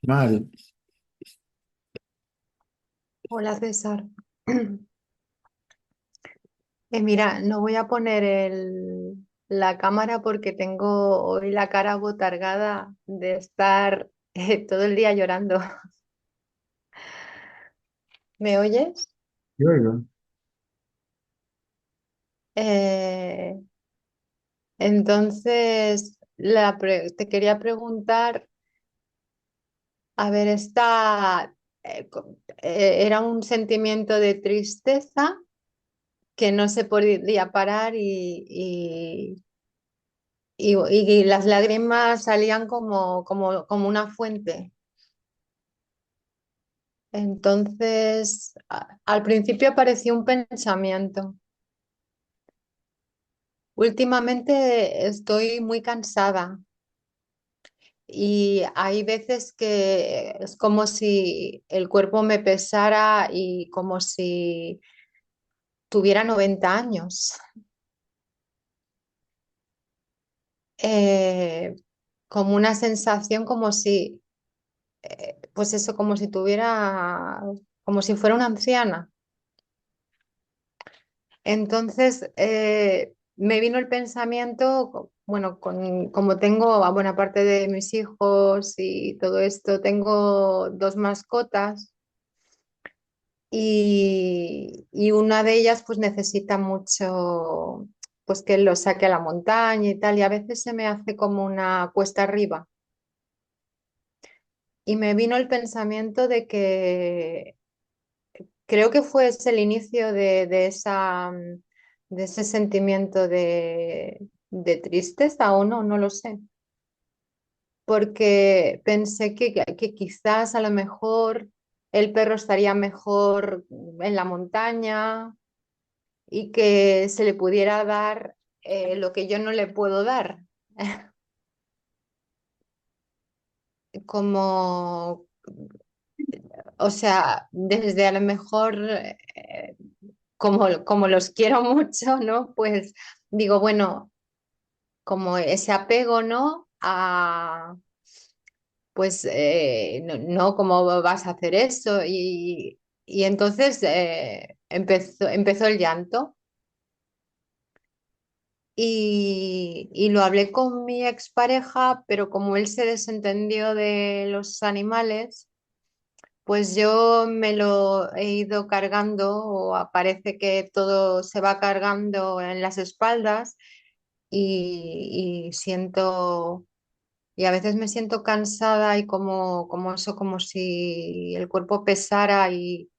Mari, Hola César. Mira, no voy a poner la cámara porque tengo hoy la cara botargada de estar todo el día llorando. ¿Me oyes? yo oigo. Eh, entonces, te quería preguntar, a ver, era un sentimiento de tristeza que no se podía parar y las lágrimas salían como una fuente. Entonces, al principio apareció un pensamiento. Últimamente estoy muy cansada y hay veces que es como si el cuerpo me pesara y como si tuviera 90 años. Eh, Como una sensación como si, pues eso, como si fuera una anciana. Entonces, me vino el pensamiento, bueno, como tengo a buena parte de mis hijos y todo esto, tengo dos mascotas y una de ellas pues necesita mucho, pues que lo saque a la montaña y tal, y a veces se me hace como una cuesta arriba. Y me vino el pensamiento de que creo que fue ese el inicio de ese sentimiento de tristeza o no, no lo sé, porque pensé que quizás a lo mejor el perro estaría mejor en la montaña y que se le pudiera dar lo que yo no le puedo dar, como, o sea, desde a lo mejor como los quiero mucho, ¿no? Pues digo, bueno, como ese apego, ¿no? Pues, no, ¿cómo vas a hacer eso? Y entonces empezó el llanto y lo hablé con mi expareja, pero como él se desentendió de los animales, pues yo me lo he ido cargando o parece que todo se va cargando en las espaldas y siento, y a veces me siento cansada y como eso, como si el cuerpo pesara y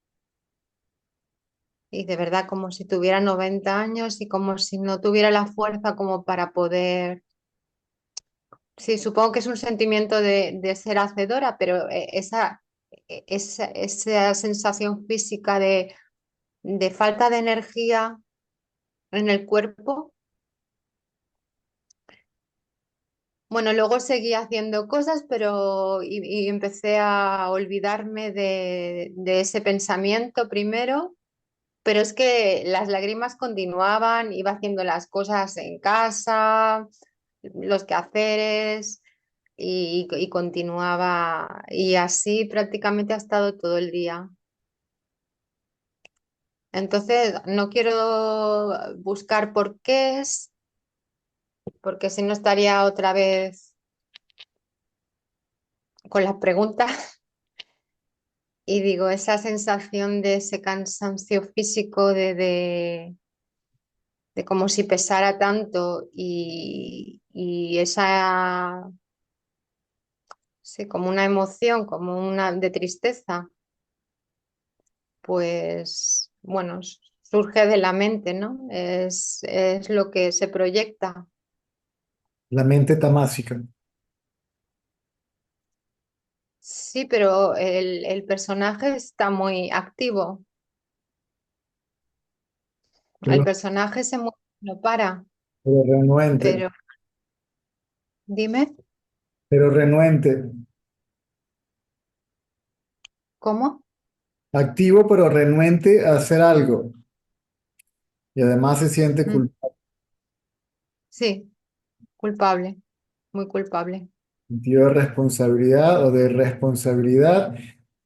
de verdad como si tuviera 90 años y como si no tuviera la fuerza como para poder. Sí, supongo que es un sentimiento de ser hacedora, pero esa sensación física de falta de energía en el cuerpo. Bueno, luego seguí haciendo cosas, pero y empecé a olvidarme de ese pensamiento primero, pero es que las lágrimas continuaban, iba haciendo las cosas en casa, los quehaceres y continuaba y así prácticamente ha estado todo el día. Entonces, no quiero buscar por qué es, porque si no estaría otra vez con las preguntas. Y digo, esa sensación de ese cansancio físico, de como si pesara tanto y esa, sí, como una emoción, como una de tristeza, pues bueno, surge de la mente, ¿no? Es lo que se proyecta. La mente tamásica. Sí, pero el personaje está muy activo. El Pero, personaje se mueve, no para, pero renuente, pero dime, pero renuente. ¿cómo? Activo, pero renuente a hacer algo. Y además se siente Mm, culpable. sí, culpable, muy culpable. sentido de responsabilidad o de responsabilidad,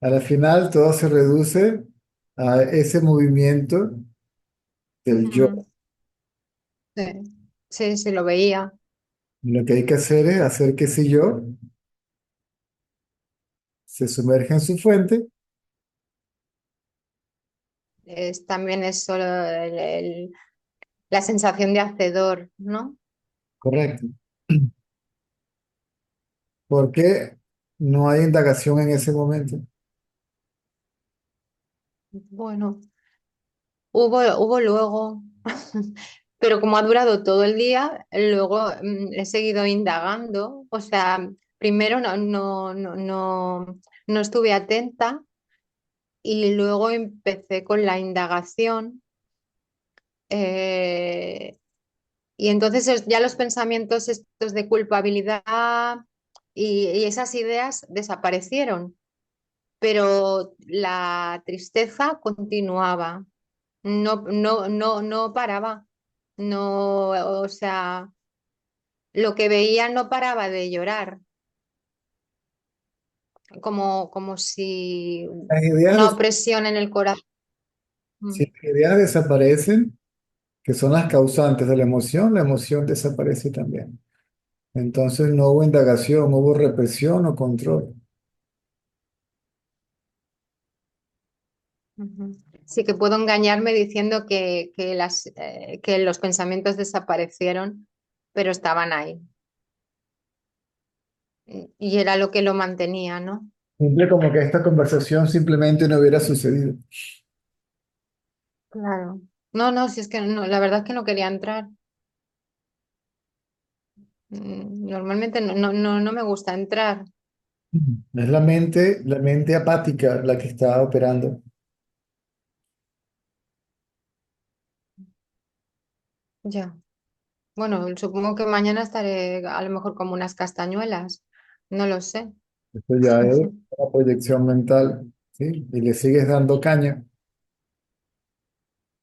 a la final todo se reduce a ese movimiento del yo. Ujú. Sí, sí, sí, lo veía. Y lo que hay que hacer es hacer que ese yo se sumerja en su fuente. Es, también es solo la sensación de hacedor, ¿no? Correcto. Porque no hay indagación en ese momento. Bueno, hubo luego, pero como ha durado todo el día, luego he seguido indagando. O sea, primero no estuve atenta y luego empecé con la indagación. eh, y entonces ya los pensamientos estos de culpabilidad y esas ideas desaparecieron, pero la tristeza continuaba. No paraba. No, o sea, lo que veía no paraba de llorar, como si Las ideas, una opresión en el corazón. si las ideas desaparecen, que son las causantes de la emoción desaparece también. Entonces no hubo indagación, no hubo represión o control. Ujú. Sí que puedo engañarme diciendo que los pensamientos desaparecieron, pero estaban ahí. Y era lo que lo mantenía, ¿no? Simple como que esta conversación simplemente no hubiera sucedido. Claro. No, no, si es que no, la verdad es que no quería entrar. Normalmente no me gusta entrar. Es la mente apática la que está operando. Ya. Bueno, supongo que mañana estaré a lo mejor como unas castañuelas. No lo sé. Esto ya es una proyección mental, ¿sí? Y le sigues dando caña.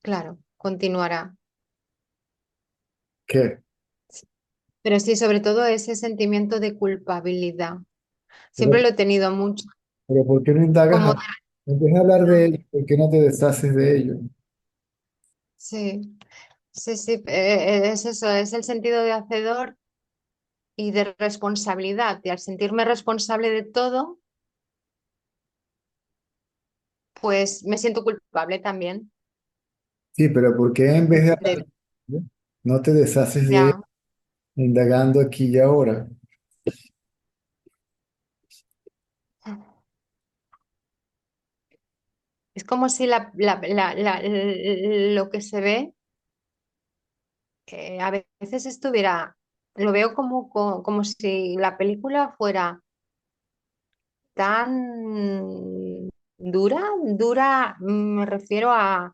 Claro, continuará. ¿Qué? Pero sí, sobre todo ese sentimiento de culpabilidad. Pero, Siempre lo he tenido mucho. pero ¿por qué no indagas? Como, En vez de hablar de ello, ¿por qué no te deshaces de ello? sí, sí, sí, es eso, es el sentido de hacedor y de responsabilidad. Y al sentirme responsable de todo, pues me siento culpable también. Sí, pero ¿por qué en vez de hablar De- de ello, no te deshaces de ello ya. indagando aquí y ahora? Es como si lo que se ve a veces estuviera, lo veo como si la película fuera tan dura, me refiero a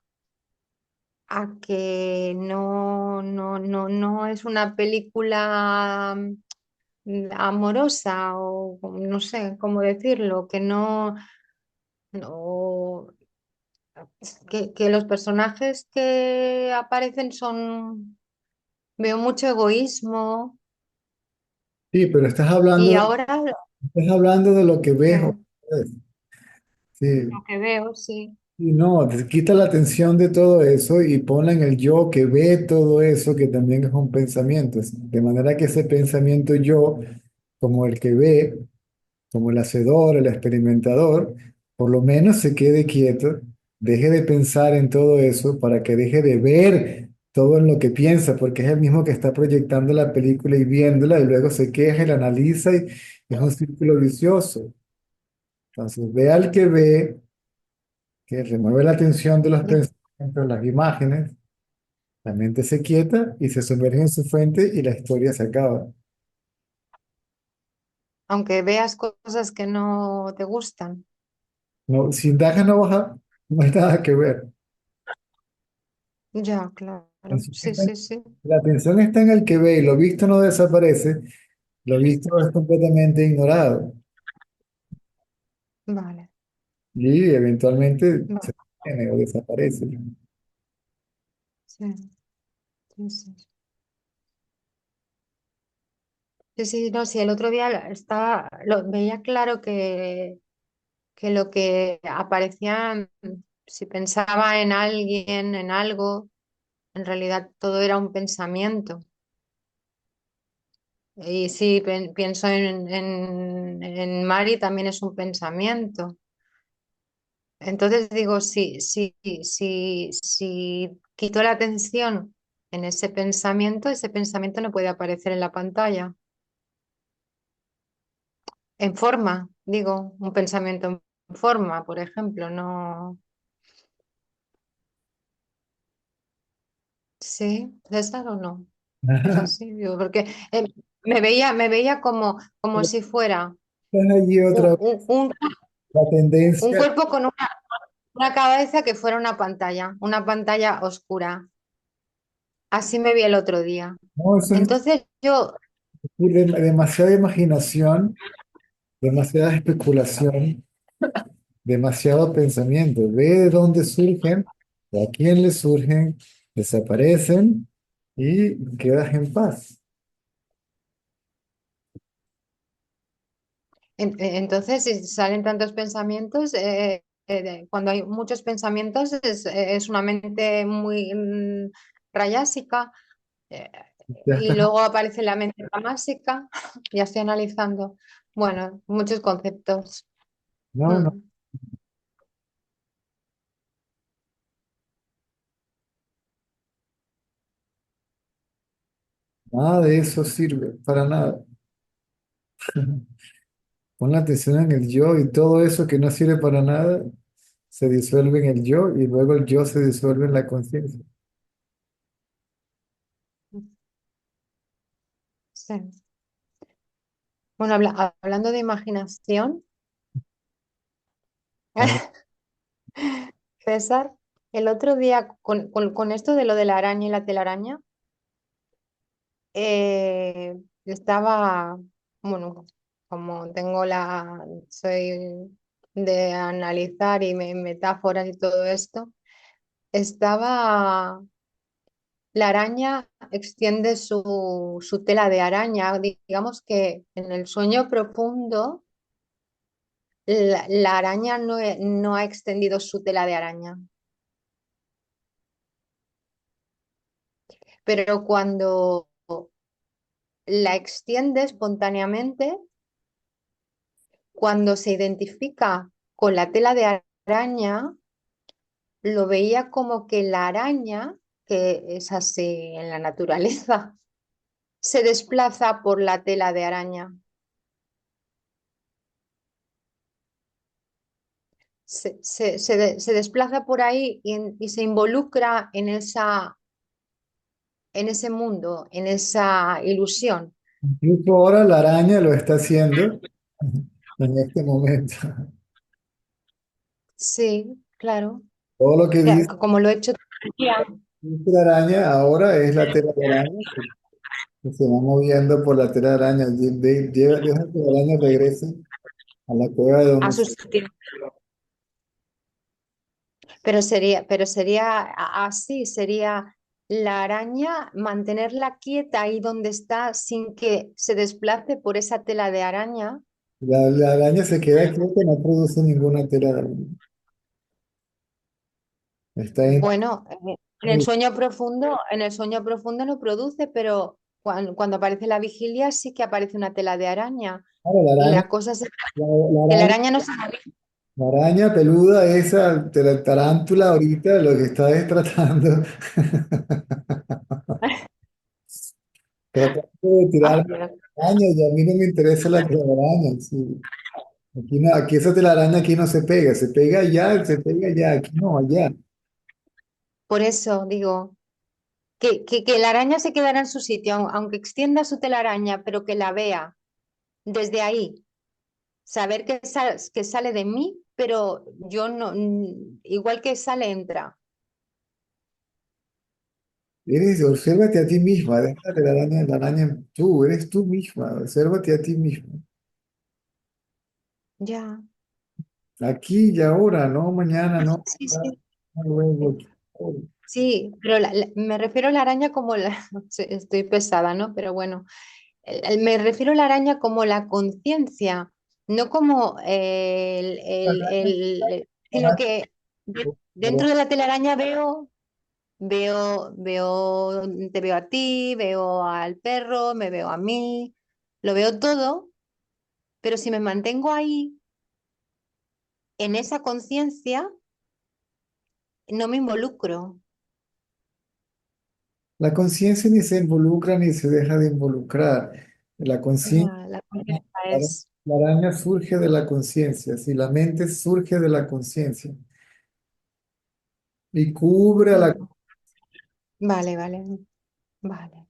que no es una película amorosa o no sé cómo decirlo, que no, que los personajes que aparecen veo mucho egoísmo Sí, pero y ahora estás hablando de lo que ves. lo Sí, que veo, sí. y no, te quita la atención de todo eso y ponla en el yo que ve todo eso, que también es un pensamiento. De manera que ese pensamiento yo, como el que ve, como el hacedor, el experimentador, por lo menos se quede quieto, deje de pensar en todo eso para que deje de ver todo en lo que piensa, porque es el mismo que está proyectando la película y viéndola y luego se queja y la analiza y es un círculo vicioso. Entonces, ve al que ve, que remueve la atención de los pensamientos, las imágenes, la mente se quieta y se sumerge en su fuente y la historia se acaba. Aunque veas cosas que no te gustan. No, si indagas no vas no hay nada que ver. Ya, claro. Sí, Entonces, sí, sí. la atención está en el que ve y lo visto no desaparece, lo visto es completamente ignorado Vale. y eventualmente Vale. se tiene o desaparece. Sí, sí, sí. Sí, sí, no, sí, el otro día estaba, lo, veía claro que lo que aparecía, si pensaba en alguien, en algo, en realidad todo era un pensamiento. Y sí, pienso en Mari, también es un pensamiento. Entonces digo, si quito la atención en ese pensamiento no puede aparecer en la pantalla. En forma, digo, un pensamiento en forma, por ejemplo, no. Sí, César o no. Es así, digo, porque me veía como, como si fuera Estás allí un, otra vez, un, un- la un tendencia, cuerpo con una cabeza que fuera una pantalla oscura. Así me vi el otro día. no, eso es Entonces yo, demasiada imaginación, demasiada especulación, demasiado pensamiento. Ve de dónde surgen, de a quién les surgen, desaparecen y quedas en paz. entonces, si salen tantos pensamientos, cuando hay muchos pensamientos es una mente muy rayásica. eh, Ya y estás, luego aparece la mente tamásica, ya estoy analizando, bueno, muchos conceptos. no, no, Mm. nada de eso sirve, para nada. Pon la atención en el yo y todo eso que no sirve para nada se disuelve en el yo y luego el yo se disuelve en la conciencia. Sí. Bueno, hablando de imaginación, A ver, César, el otro día con esto de lo de la araña y la telaraña, estaba, bueno, como tengo soy de analizar y metáforas y todo esto, estaba, la araña extiende su tela de araña, digamos que en el sueño profundo, la araña no ha extendido su tela de araña, pero cuando la extiende espontáneamente, cuando se identifica con la tela de araña, lo veía como que la araña, que es así en la naturaleza, se desplaza por la tela de araña, se desplaza por ahí y se involucra en ese mundo, en esa ilusión. incluso ahora la araña lo está haciendo en este momento. Sí, claro. Todo lo que dice Como lo he hecho todo el día. la araña ahora es la tela de araña que se va moviendo por la tela de araña. Deja que la araña regrese a la cueva de A donde su se... sitio. Pero sería así, sería la araña mantenerla quieta ahí donde está sin que se desplace por esa tela de araña. La araña se queda quieta, no produce ninguna tela de araña. Está ahí. Bueno, en el sueño profundo no produce, pero cuando aparece la vigilia sí que aparece una tela de araña. Claro, Y la cosa es la que la araña, araña no se... la araña peluda esa, la tarántula ahorita lo que está es tratando, tratando de tirar Ah, la araña y a mí no me interesa la telaraña. Sí. Aquí, no, aquí esa telaraña aquí no se pega allá, aquí no, allá. por eso digo que la araña se quedará en su sitio, aunque extienda su telaraña, pero que la vea desde ahí. Saber que sale de mí, pero yo no, igual que sale, entra. Obsérvate a ti misma, deja la araña tú, eres tú misma, obsérvate a ti misma. Ya, Aquí y ahora, no mañana, no, sí, no sí. luego. Sí, pero me refiero a la araña como la, sí, estoy pesada, ¿no? Pero bueno, Me refiero a la araña como la conciencia, no como sino que dentro de la telaraña te veo a ti, veo al perro, me veo a mí, lo veo todo, pero si me mantengo ahí, en esa conciencia, no me involucro. La conciencia ni se involucra ni se deja de involucrar. La conciencia, La conciencia es. la araña surge de la conciencia, si la mente surge de la conciencia y cubre a la... Mm, vale, vale, vale.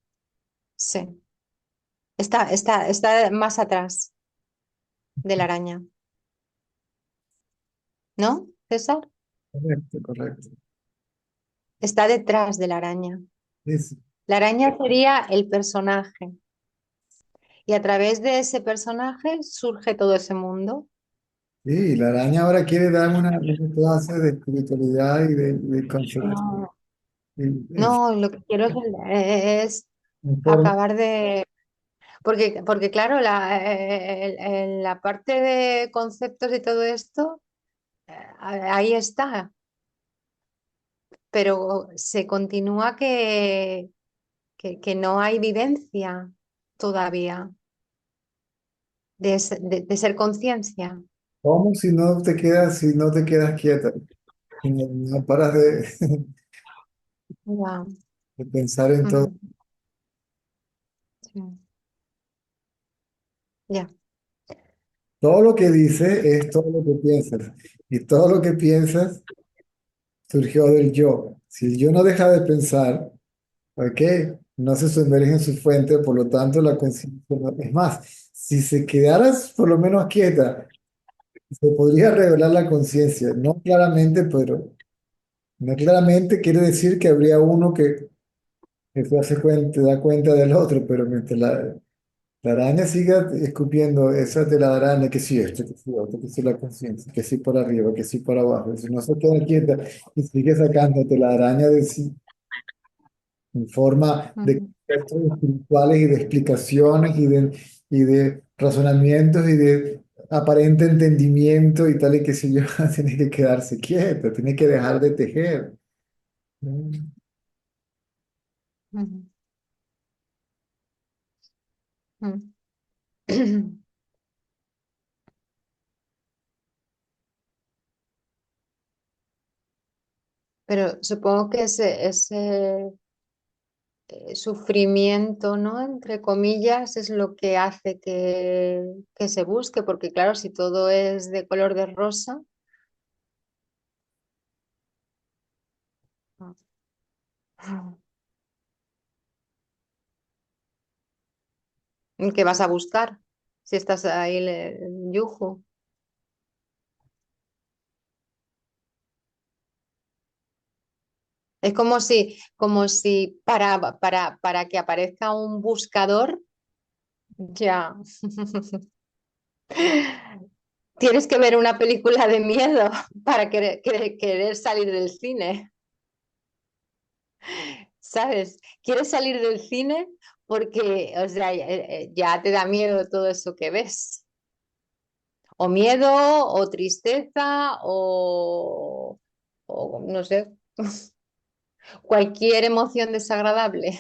Sí. Está más atrás de la araña, ¿no, César? Correcto, correcto. Está detrás de la araña. Es- La araña sería el personaje y a través de ese personaje surge todo ese mundo. sí, la araña ahora quiere dar una clase de espiritualidad y de concepto. No, En, no, lo que quiero es en forma, acabar de... porque claro, la parte de conceptos y todo esto, ahí está, pero se continúa que no hay vivencia todavía de ser conciencia. ¿cómo si no te quedas, si no te quedas quieta? Y no paras Ya, de pensar en todo. ujú, sí, ya, Todo lo que dices es todo lo que piensas. Y todo lo que piensas surgió del yo. Si el yo no deja de pensar, ¿ok? No se sumerge en su fuente, por lo tanto la conciencia es más, si se quedaras por lo menos quieta, se podría revelar la conciencia. No claramente, pero no claramente quiere decir que habría uno que se hace cuenta, da cuenta del otro, pero mientras la araña siga escupiendo esa telaraña, que sí esto, que sí otro, que sí la conciencia, que sí por arriba, que sí por abajo, si no se queda quieta y sigue sacando telaraña de sí en forma de ujú, conceptos espirituales y de explicaciones y de razonamientos y de aparente entendimiento y tal y que si yo, tiene que quedarse quieta, tiene que dejar de tejer. Mm. ujú, ujú. Pero supongo que ese sufrimiento, ¿no? Entre comillas, es lo que hace que se busque, porque claro, si todo es de color de rosa, ¿qué vas a buscar? Si estás ahí en yuju. Es como si para que aparezca un buscador, ya. Tienes que ver una película de miedo para querer salir del cine, ¿sabes? Quieres salir del cine porque, o sea, ya te da miedo todo eso que ves. O miedo, o tristeza, o no sé, cualquier emoción desagradable.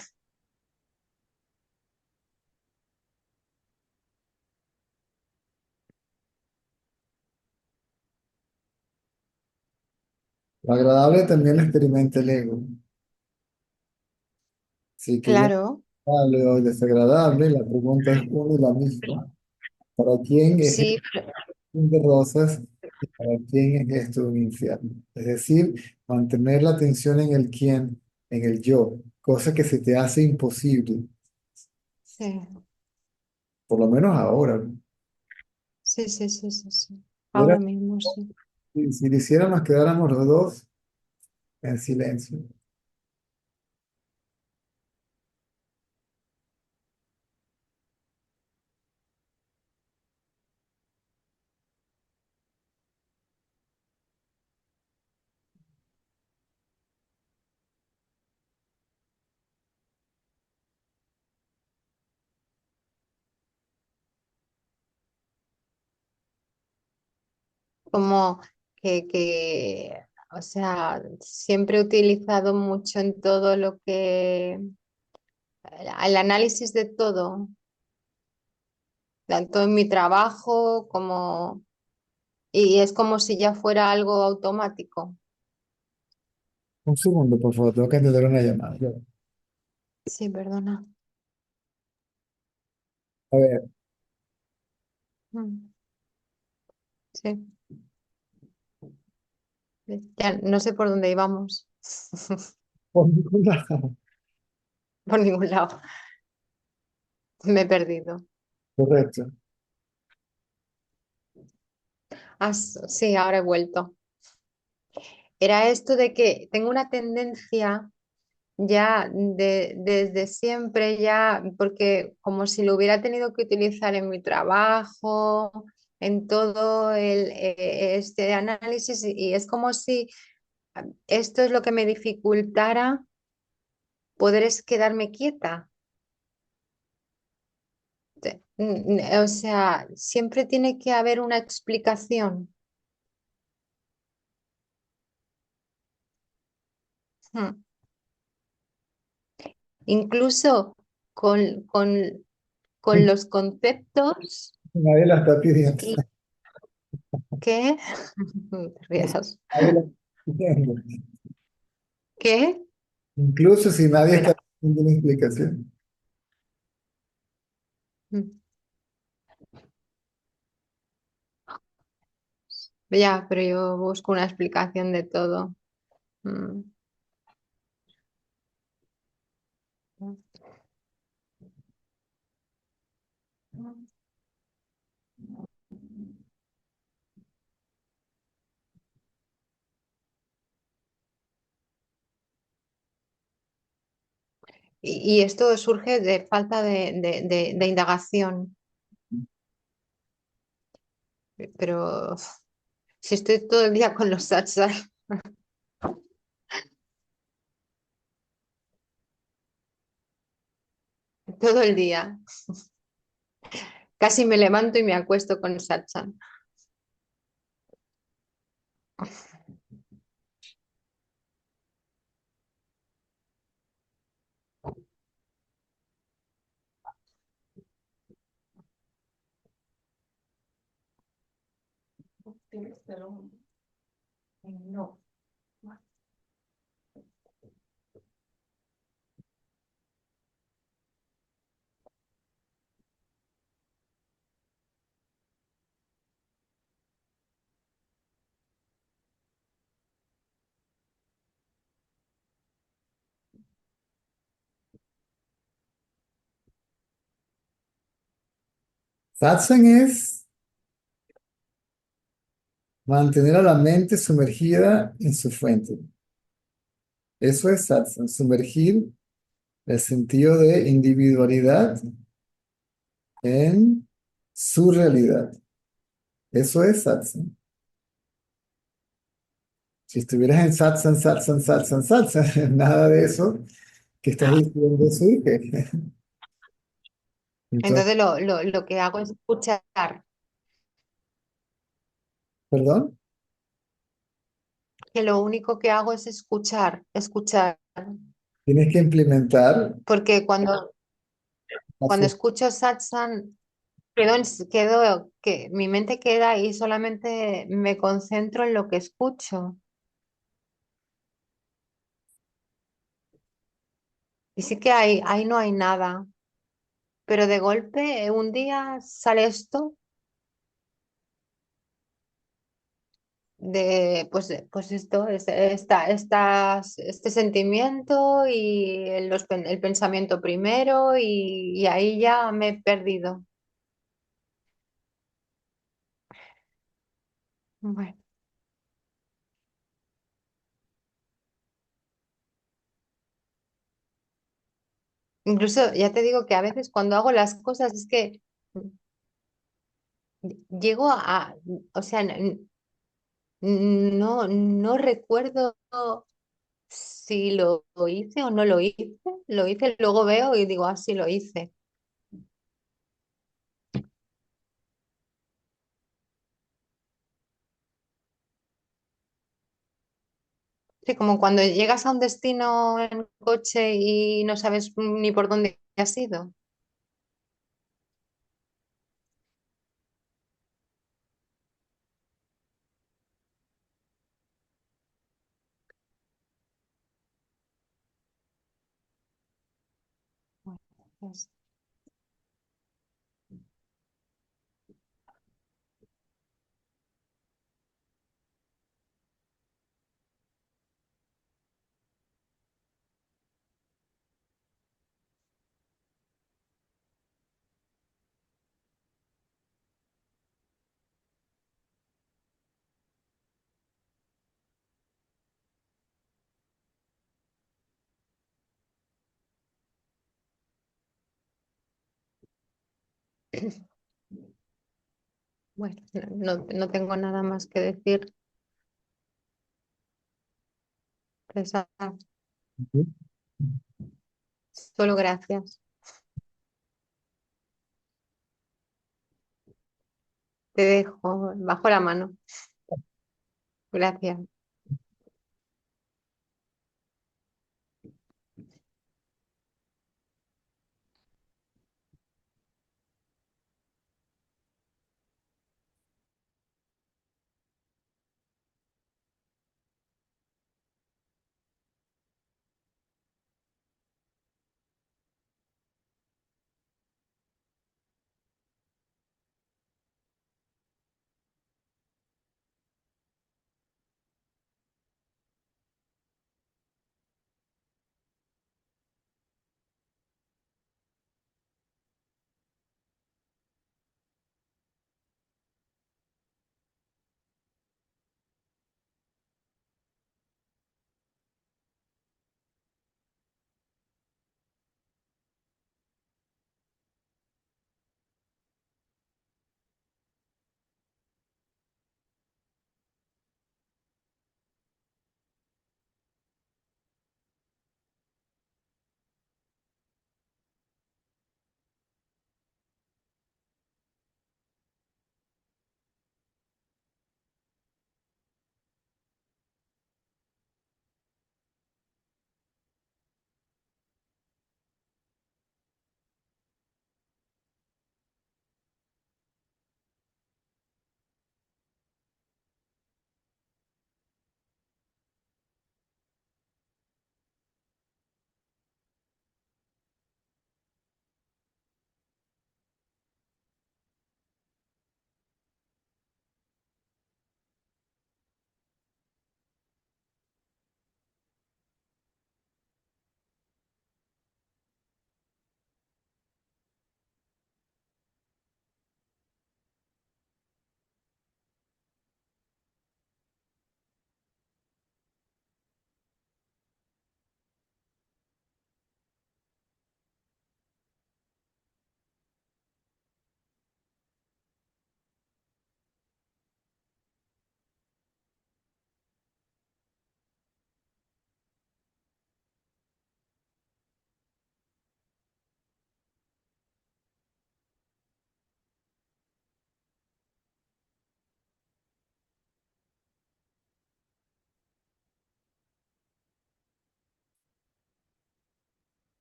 Lo agradable también lo experimenta el ego. Así que ya Claro, agradable o desagradable, la pregunta es una y la misma. ¿Para quién es sí, de rosas y para quién es esto un infierno? Es decir, mantener la atención en el quién, en el yo, cosa que se te hace imposible, sí, por lo menos ahora. sí, sí, sí, sí, sí. Era, Ahora mismo sí. si lo hiciera, nos quedáramos los dos en silencio. como o sea, siempre he utilizado mucho en todo lo que, el análisis de todo, tanto en mi trabajo como, y es como si ya fuera algo automático. Un segundo, por favor, tengo que atender una llamada. Sí, perdona. A ver, Mm, sí, ya no sé por dónde íbamos. por ningún lado. Por ningún lado. Me he perdido. Correcto. Ah, sí, ahora he vuelto. Era esto de que tengo una tendencia ya desde siempre, ya, porque como si lo hubiera tenido que utilizar en mi trabajo, en todo este análisis, y es como si esto es lo que me dificultara poder quedarme quieta. O sea, siempre tiene que haber una explicación. Mm. Incluso con, con, con los conceptos Nadie la está pidiendo. y que... No te rías. Nadie la está pidiendo. ¿Qué? Incluso si nadie está Espera. haciendo una explicación. Mm. Ya, pero yo busco una explicación de todo. Mm. Y esto surge de falta de indagación, pero si estoy todo el día con los satsang, todo el día, casi me levanto y me acuesto con satsang. No. Satsang es mantener a la mente sumergida en su fuente. Eso es satsang, sumergir el sentido de individualidad en su realidad. Eso es satsang. Si estuvieras en satsang, satsang, satsang, satsang, nada de eso que estás diciendo surge. Entonces, Entonces lo que hago es escuchar, perdón, que lo único que hago es escuchar, escuchar, tienes que implementar porque cuando hacia escucho satsang, quedo, que mi mente queda y solamente me concentro en lo que escucho. Y sí que ahí no hay nada, pero de golpe un día sale esto pues esto, este sentimiento y el pensamiento primero y ahí ya me he perdido. Bueno, incluso ya te digo que a veces cuando hago las cosas es que llego o sea, no recuerdo si lo hice o no lo hice. Lo hice, luego veo y digo, ah, sí lo hice. Sí, como cuando llegas a un destino en coche y no sabes ni por dónde has ido. Bueno, pues, bueno, no tengo nada más que decir. César. Ujú. Solo gracias. Te dejo bajo la mano. Gracias.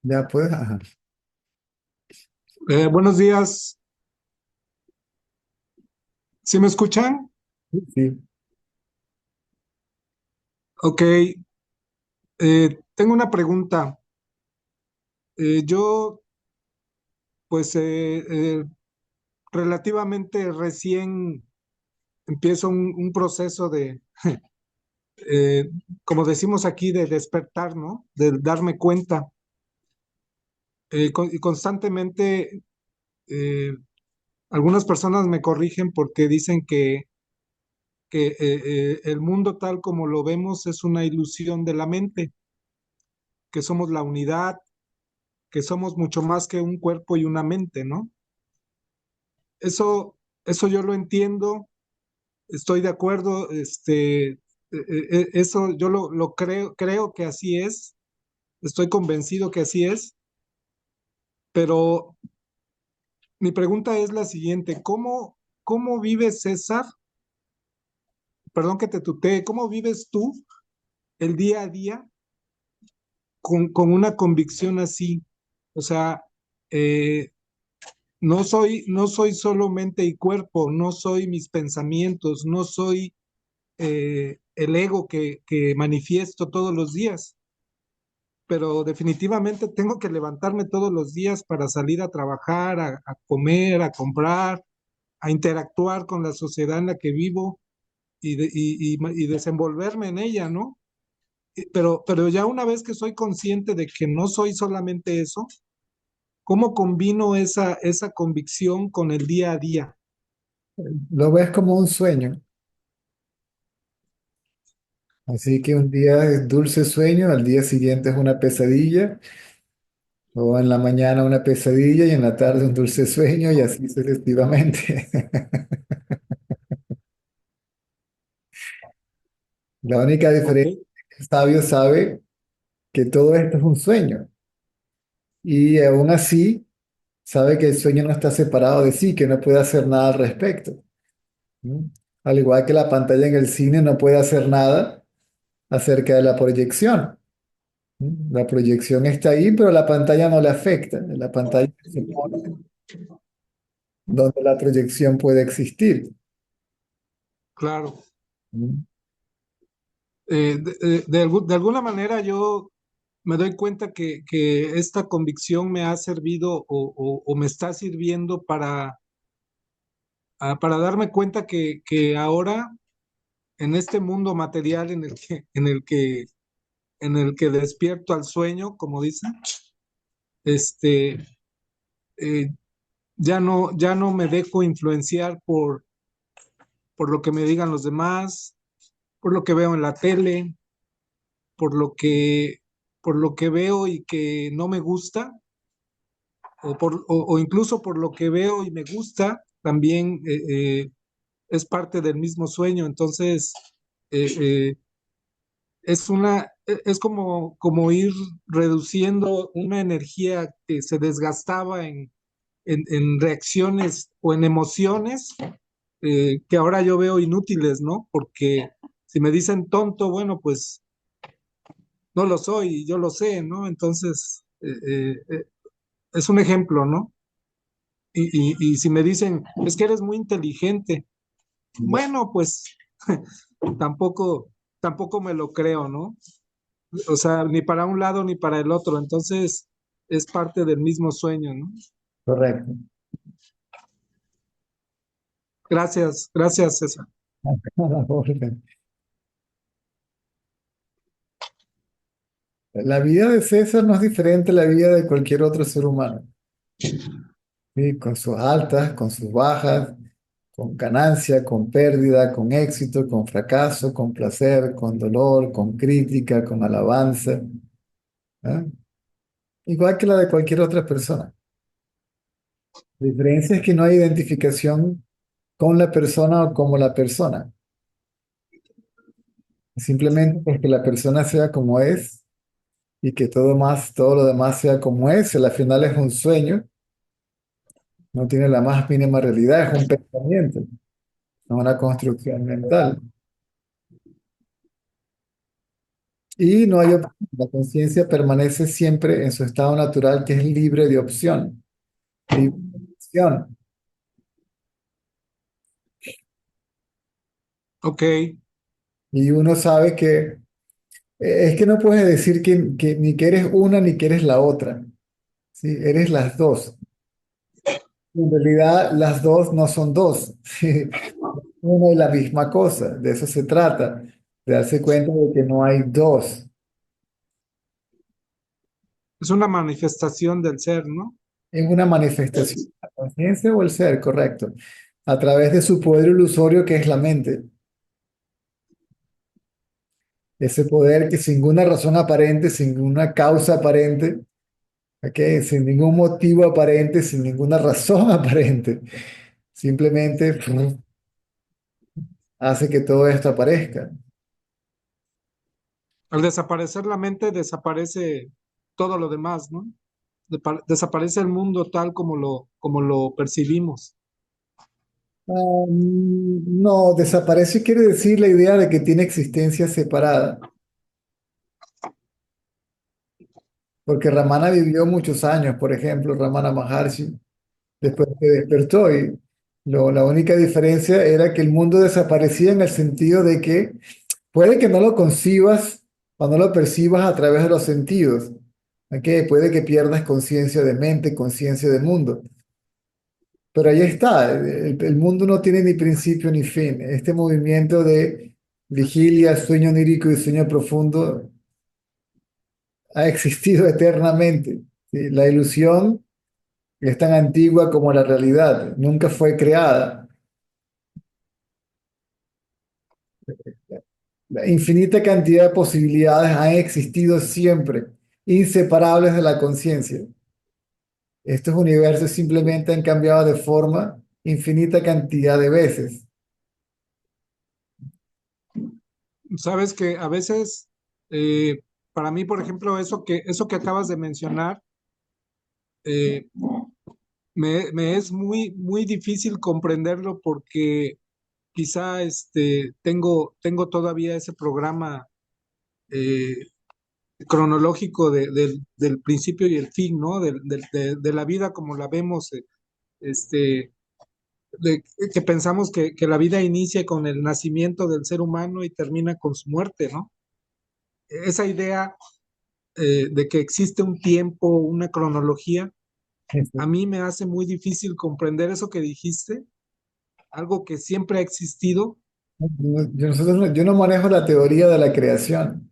Ya pues, ajá. Buenos días, ¿sí me escuchan? Sí, Ok, tengo una pregunta. Yo, pues, relativamente recién empiezo un proceso de, eh, como decimos aquí, de despertar, ¿no? De darme cuenta. Y constantemente, eh, algunas personas me corrigen porque dicen que el mundo tal como lo vemos es una ilusión de la mente, que somos la unidad, que somos mucho más que un cuerpo y una mente, ¿no? Eso yo lo entiendo, estoy de acuerdo, eso yo lo creo que así es, estoy convencido que así es, pero mi pregunta es la siguiente: ¿cómo vive César? Perdón que te tutee, ¿cómo vives tú el día a día con una convicción así. O sea, eh, no soy solo mente y cuerpo, no soy mis pensamientos, no soy el ego que manifiesto todos los días, pero definitivamente tengo que levantarme todos los días para salir a trabajar, a comer, a comprar, a interactuar con la sociedad en la que vivo y desenvolverme en ella, ¿no? Pero ya una vez que soy consciente de que no soy solamente eso, ¿cómo combino esa convicción con el día a día? Lo ves como un sueño. Así que un día es dulce sueño, al día siguiente es una pesadilla, o en la mañana una pesadilla y en la tarde un dulce sueño y así sucesivamente. La única ¿Ok? diferencia es que el sabio sabe que todo esto es un sueño y aún así sabe que el sueño no está separado de sí, que no puede hacer nada al respecto. ¿No? Al igual que la pantalla en el cine no puede hacer nada acerca de la proyección. ¿No? La proyección está ahí, pero la pantalla no le afecta. La pantalla se pone donde la proyección puede existir. Claro. ¿No? De alguna manera yo me doy cuenta que esta convicción me ha servido o me está sirviendo para darme cuenta que ahora en este mundo material en el que despierto al sueño, como dicen, este, eh, ya no me dejo influenciar por lo que me digan los demás, por lo que veo en la tele, por lo por lo que veo y que no me gusta, o incluso por lo que veo y me gusta, también es parte del mismo sueño. Entonces, eh, eh, es como ir reduciendo una energía que se desgastaba en reacciones o en emociones que ahora yo veo inútiles, ¿no? Porque si me dicen tonto, bueno, pues no lo soy, yo lo sé, ¿no? Entonces, es un ejemplo, ¿no? Y si me dicen, es que eres muy inteligente, bueno, pues tampoco, tampoco me lo creo, ¿no? O sea, ni para un lado ni para el otro. Entonces, es parte del mismo sueño, ¿no? Correcto. Gracias, gracias, César. A la orden. La vida de César no es diferente a la vida de cualquier otro ser humano. ¿Sí? Con sus altas, con sus bajas, con ganancia, con pérdida, con éxito, con fracaso, con placer, con dolor, con crítica, con alabanza. ¿Ah? Igual que la de cualquier otra persona. La diferencia es que no hay identificación con la persona o como la persona. Simplemente es que la persona sea como es y que todo lo demás sea como es. Y al final es un sueño, no tiene la más mínima realidad, es un pensamiento, no una construcción mental. Y no hay opción. La conciencia permanece siempre en su estado natural, que es libre de opción. Libre de opción. Ok, Y uno sabe que es que no puedes decir que ni que eres una ni que eres la otra. ¿Sí? Eres las dos. En realidad, las dos no son dos. ¿Sí? Una y la misma cosa. De eso se trata. De darse cuenta de que no hay dos. es una manifestación del ser, ¿no? Es una manifestación de la conciencia o el ser, correcto. A través de su poder ilusorio que es la mente. Ese poder que sin ninguna razón aparente, sin ninguna causa aparente, ¿ok? Sin ningún motivo aparente, sin ninguna razón aparente, simplemente hace que todo esto aparezca. Al desaparecer la mente, desaparece todo lo demás, ¿no? Desaparece el mundo tal como lo percibimos. No, desaparece quiere decir la idea de que tiene existencia separada. porque Ramana vivió muchos años, por ejemplo, Ramana Maharshi, después se despertó y la única diferencia era que el mundo desaparecía en el sentido de que puede que no lo concibas o no lo percibas a través de los sentidos, ¿ok? Puede que pierdas conciencia de mente, conciencia de mundo, pero ahí está, el mundo no tiene ni principio ni fin. Este movimiento de vigilia, sueño onírico y sueño profundo ha existido eternamente. ¿Sí? La ilusión es tan antigua como la realidad, nunca fue creada. La infinita cantidad de posibilidades han existido siempre, inseparables de la conciencia. Estos universos simplemente han cambiado de forma infinita cantidad de veces. Sabes que a veces, eh, para mí, por ejemplo, eso que acabas de mencionar, eh, me es muy difícil comprenderlo porque quizá tengo todavía ese programa eh, cronológico del principio y el fin, ¿no? De la vida como la vemos, este, que pensamos que la vida inicia con el nacimiento del ser humano y termina con su muerte, ¿no? Esa idea de que existe un tiempo, una cronología, a mí me hace muy difícil comprender eso que dijiste, algo que siempre ha existido. Yo no manejo la teoría de la creación.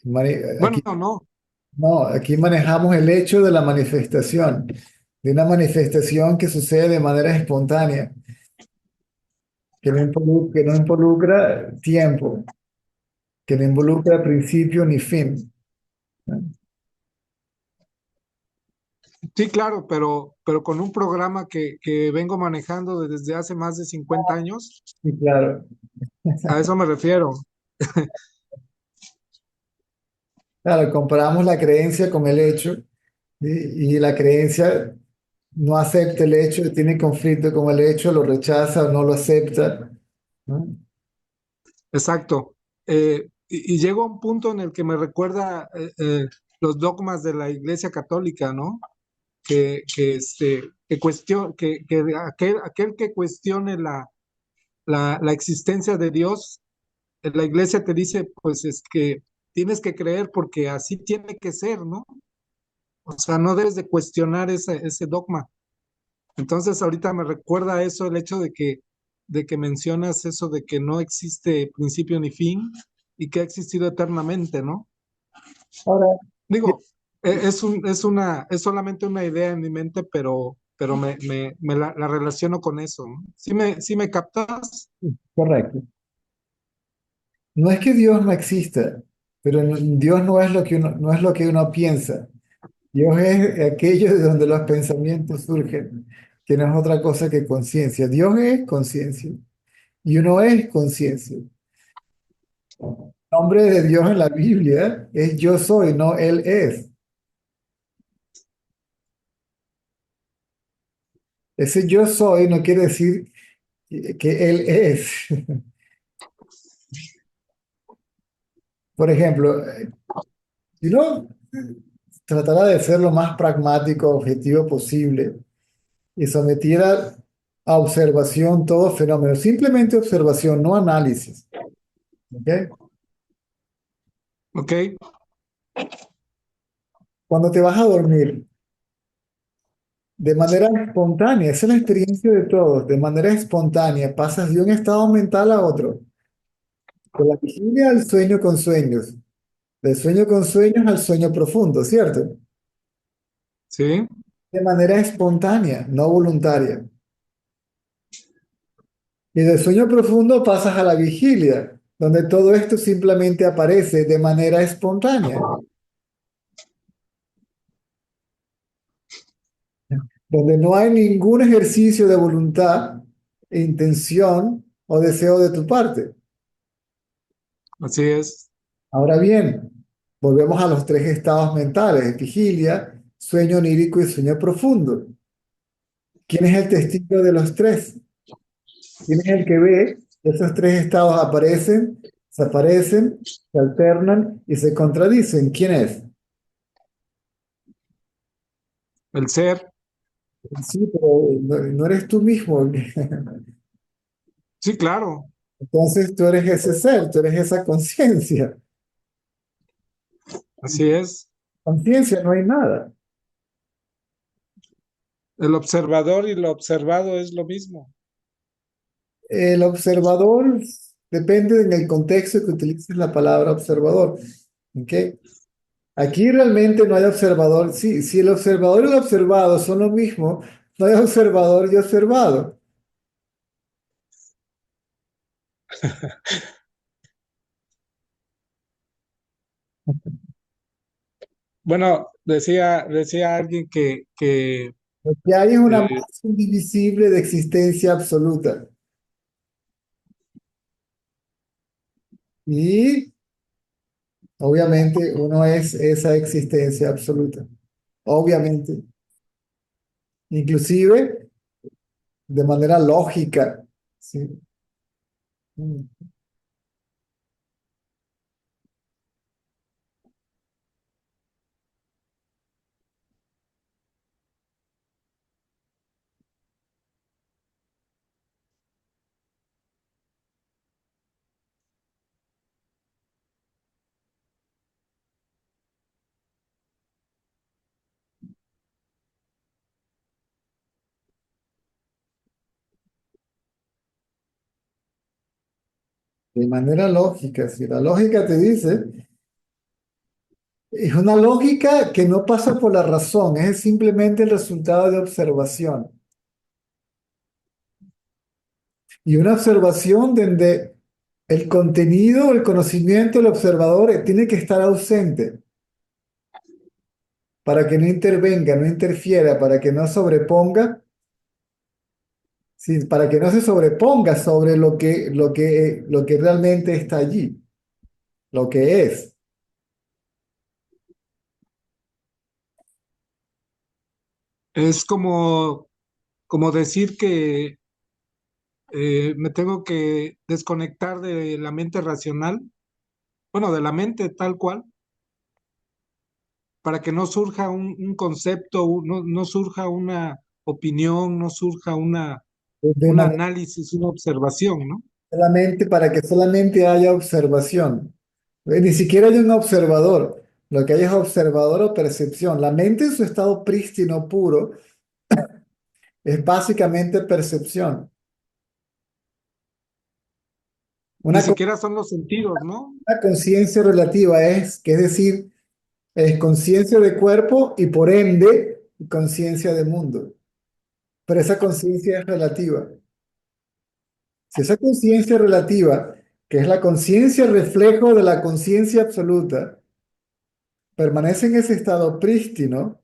Bueno, Aquí, no, no, aquí manejamos el hecho de la manifestación, de una manifestación que sucede de manera espontánea, que no involucra tiempo, que no involucra principio ni fin, ¿no? sí, claro, pero con un programa que vengo manejando desde hace más de 50 años, Y claro, a eso me refiero. claro, comparamos la creencia con el hecho y la creencia no acepta el hecho, tiene conflicto con el hecho, lo rechaza o no lo acepta, ¿no? Exacto. Y llego a un punto en el que me recuerda los dogmas de la Iglesia Católica, ¿no? Que aquel que cuestione la existencia de Dios, la Iglesia te dice, pues es que tienes que creer porque así tiene que ser, ¿no? O sea, no debes de cuestionar ese dogma. Entonces, ahorita me recuerda eso, el hecho de que mencionas eso de que no existe principio ni fin y que ha existido eternamente, ¿no? Ahora, Digo, es solamente una idea en mi mente, pero la relaciono con eso, ¿no? Sí me captas? correcto. No es que Dios no exista, pero Dios no es lo que no es lo que uno piensa. Dios es aquello de donde los pensamientos surgen, que no es otra cosa que conciencia. Dios es conciencia y uno es conciencia. El nombre de Dios en la Biblia es yo soy, no Él es. Ese yo soy no quiere decir que Él es. Por ejemplo, si uno tratara de ser lo más pragmático, objetivo posible y sometiera a observación todo fenómeno, simplemente observación, no análisis. ¿Ok? ¿Ok? Cuando te vas a dormir, de manera espontánea, esa es la experiencia de todos, de manera espontánea, pasas de un estado mental a otro, de la vigilia al sueño con sueños, del sueño con sueños al sueño profundo, ¿cierto? Sí, De manera espontánea, no voluntaria. Y del sueño profundo pasas a la vigilia, donde todo esto simplemente aparece de manera espontánea, donde no hay ningún ejercicio de voluntad, intención o deseo de tu parte. así es. Ahora bien, volvemos a los tres estados mentales, vigilia, sueño onírico y sueño profundo. ¿Quién es el testigo de los tres? ¿Quién es el que ve que esos tres estados aparecen desaparecen, se alternan y se contradicen. ¿Quién es? El ser, Sí, pero no eres tú mismo. sí, claro, Entonces tú eres ese ser, tú eres esa conciencia. así es. Conciencia no hay nada. El observador y lo observado es lo mismo. El observador depende en el contexto que utilices la palabra observador. ¿Ok? Aquí realmente no hay observador. Sí, si el observador y el observado son lo mismo, no hay observador y observado. Bueno, decía alguien Lo que hay es una eh, masa indivisible de existencia absoluta. Y obviamente uno es esa existencia absoluta. Obviamente. Inclusive de manera lógica. ¿Sí? Mm. De manera lógica. Si la lógica te dice, es una lógica que no pasa por la razón, es simplemente el resultado de observación. Y una observación donde el contenido, el conocimiento del observador tiene que estar ausente para que no intervenga, no interfiera, para que no sobreponga, sí, para que no se sobreponga sobre lo que realmente está allí, lo que es. es como decir que me tengo que desconectar de la mente racional, bueno, de la mente tal cual, para que no surja un concepto, no surja una opinión, no surja De un manera análisis, una observación, ¿no? solamente para que solamente haya observación. Ni siquiera hay un observador. Lo que hay es observador o percepción. La mente en su estado prístino puro es básicamente percepción. Ni Una, siquiera son los sentidos, ¿no? una conciencia relativa es, que es decir, es conciencia de cuerpo y por ende conciencia de mundo. Pero esa conciencia es relativa. Si esa conciencia relativa, que es la conciencia reflejo de la conciencia absoluta, permanece en ese estado prístino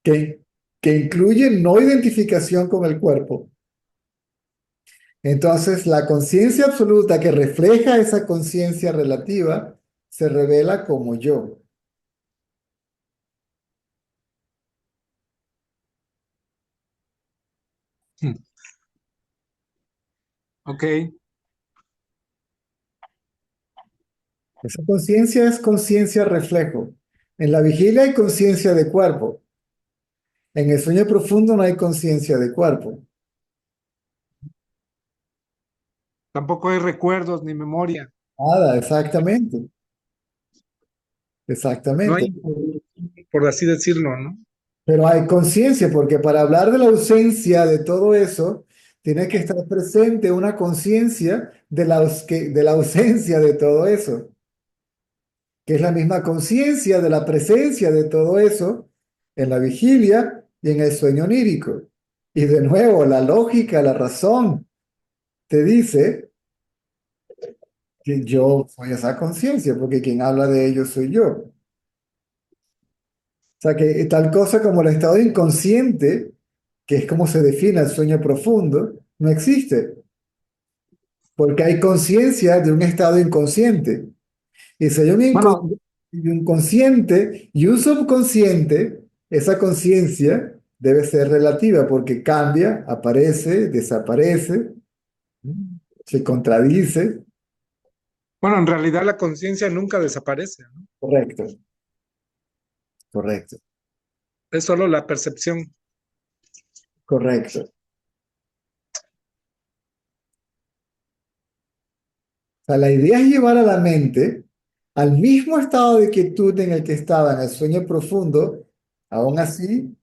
que, que incluye no identificación con el cuerpo, entonces la conciencia absoluta que refleja esa conciencia relativa se revela como yo. Hmm. Ok, Esa conciencia es conciencia reflejo. En la vigilia hay conciencia de cuerpo. En el sueño profundo no hay conciencia de cuerpo. tampoco hay recuerdos ni memoria, Nada, exactamente. no Exactamente. hay, por así decirlo, ¿no? Pero hay conciencia, porque para hablar de la ausencia de todo eso, tiene que estar presente una conciencia de la ausencia de todo eso, que es la misma conciencia de la presencia de todo eso en la vigilia y en el sueño onírico. Y de nuevo, la lógica, la razón te dice que yo soy esa conciencia, porque quien habla de ello soy yo. O sea que tal cosa como el estado inconsciente, que es como se define el sueño profundo, no existe, porque hay conciencia de un estado inconsciente. Y si hay Bueno, y un consciente y un subconsciente, esa conciencia debe ser relativa porque cambia, aparece, desaparece, se contradice. Bueno, en realidad la conciencia nunca desaparece, ¿no? Correcto, correcto, Es solo la percepción. correcto. O sea, la idea es llevar a la mente al mismo estado de quietud en el que estaba en el sueño profundo, aún así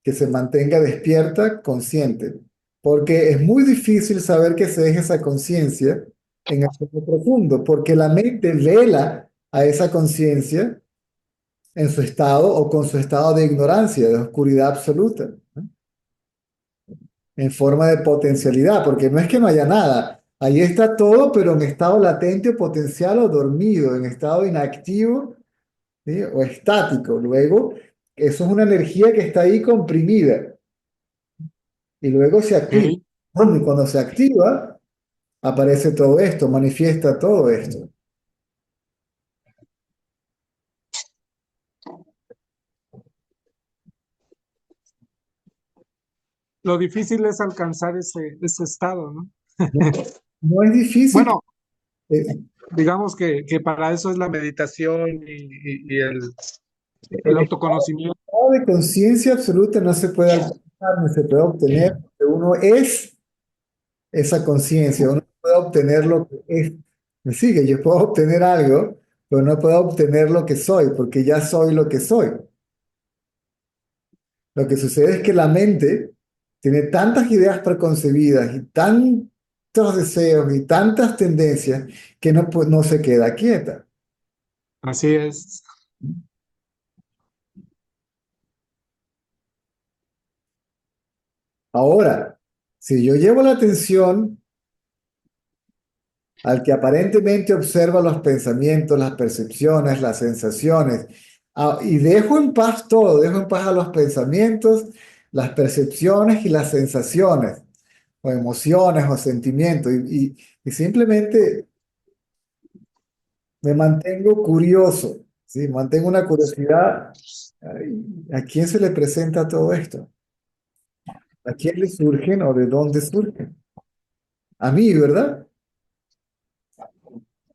que se mantenga despierta, consciente, porque es muy difícil saber que se deje esa conciencia en el sueño profundo, porque la mente vela a esa conciencia en su estado o con su estado de ignorancia, de oscuridad absoluta, ¿no? En forma de potencialidad, porque no es que no haya nada, ahí está todo, pero en estado latente o potencial o dormido, en estado inactivo, ¿sí? O estático. Luego, eso es una energía que está ahí comprimida y luego se activa. Ok. Bueno, y cuando se activa, aparece todo esto, manifiesta todo esto. Lo difícil es alcanzar ese estado, ¿no? No, no es difícil. Bueno, eh, digamos que para eso es la meditación y el El autoconocimiento. estado de conciencia absoluta no se puede alcanzar, ni se puede obtener, porque uno es esa conciencia, uno puede obtener lo que es. Me sigue, yo puedo obtener algo, pero no puedo obtener lo que soy, porque ya soy lo que soy. Lo que sucede es que la mente tiene tantas ideas preconcebidas y tantos deseos y tantas tendencias que no se queda quieta. Así es. Ahora, si yo llevo la atención al que aparentemente observa los pensamientos, las percepciones, las sensaciones, y dejo en paz todo, dejo en paz a los pensamientos, las percepciones y las sensaciones, o emociones o sentimientos, y simplemente me mantengo curioso, ¿sí? Mantengo una curiosidad. Ay, ¿a quién se le presenta todo esto? ¿A quién le surgen o de dónde surgen? A mí, ¿verdad?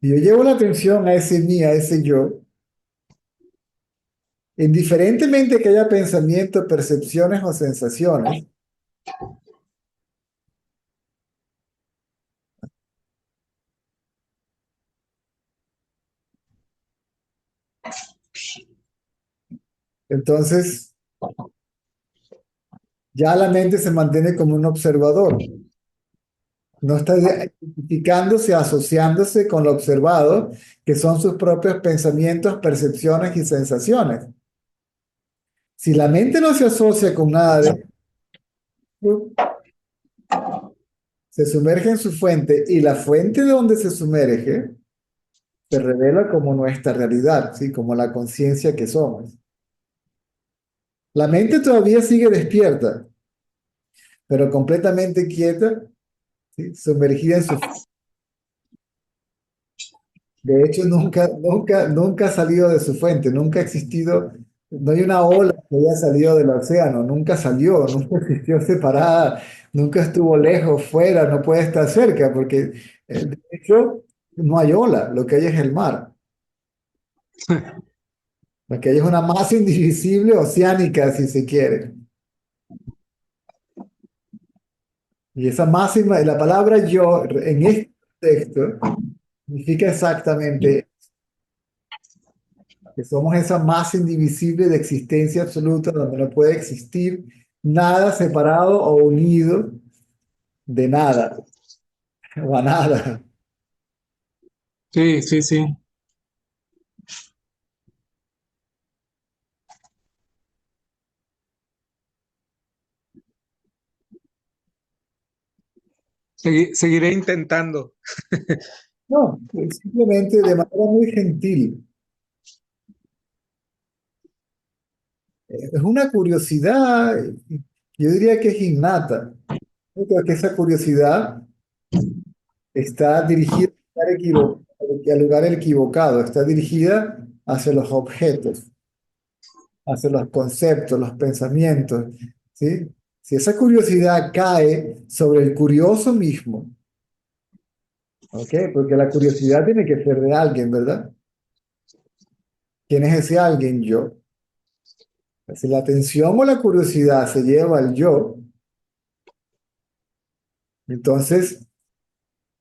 Y yo llevo la atención a ese mí, a ese yo, indiferentemente que haya pensamientos, percepciones o sensaciones. Entonces, ya la mente se mantiene como un observador. No está identificándose, asociándose con lo observado, que son sus propios pensamientos, percepciones y sensaciones. Si la mente no se asocia con nada de esto, se sumerge en su fuente y la fuente de donde se sumerge se revela como nuestra realidad, ¿sí? Como la conciencia que somos. La mente todavía sigue despierta, pero completamente quieta, ¿sí? Sumergida en su... De hecho, nunca ha salido de su fuente, nunca ha existido, no hay una ola que haya salido del océano, nunca salió, nunca existió separada, nunca estuvo lejos, fuera, no puede estar cerca, porque de hecho no hay ola, lo que hay es el mar, lo que hay es una masa indivisible oceánica, si se quiere. Y esa máxima, la palabra yo en este texto significa exactamente que somos esa masa indivisible de existencia absoluta donde no puede existir nada separado o unido de nada o a nada. Sí, sí, sí. Seguiré intentando. No, simplemente de manera muy gentil. Es una curiosidad, yo diría que es innata. Yo creo que esa curiosidad está dirigida al lugar equivocado, está dirigida hacia los objetos, hacia los conceptos, los pensamientos, ¿sí? Si esa curiosidad cae sobre el curioso mismo, ¿ok? Porque la curiosidad tiene que ser de alguien, ¿verdad? ¿Quién es ese alguien? Yo. Si la atención o la curiosidad se lleva al yo, entonces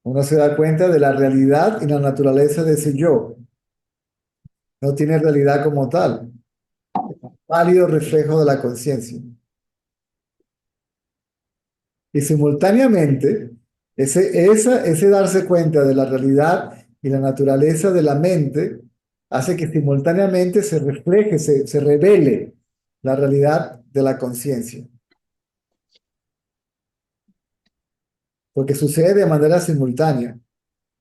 uno se da cuenta de la realidad y la naturaleza de ese yo. No tiene realidad como tal, válido reflejo de la conciencia. Y simultáneamente, ese darse cuenta de la realidad y la naturaleza de la mente hace que simultáneamente se refleje, se revele la realidad de la conciencia. Porque sucede de manera simultánea.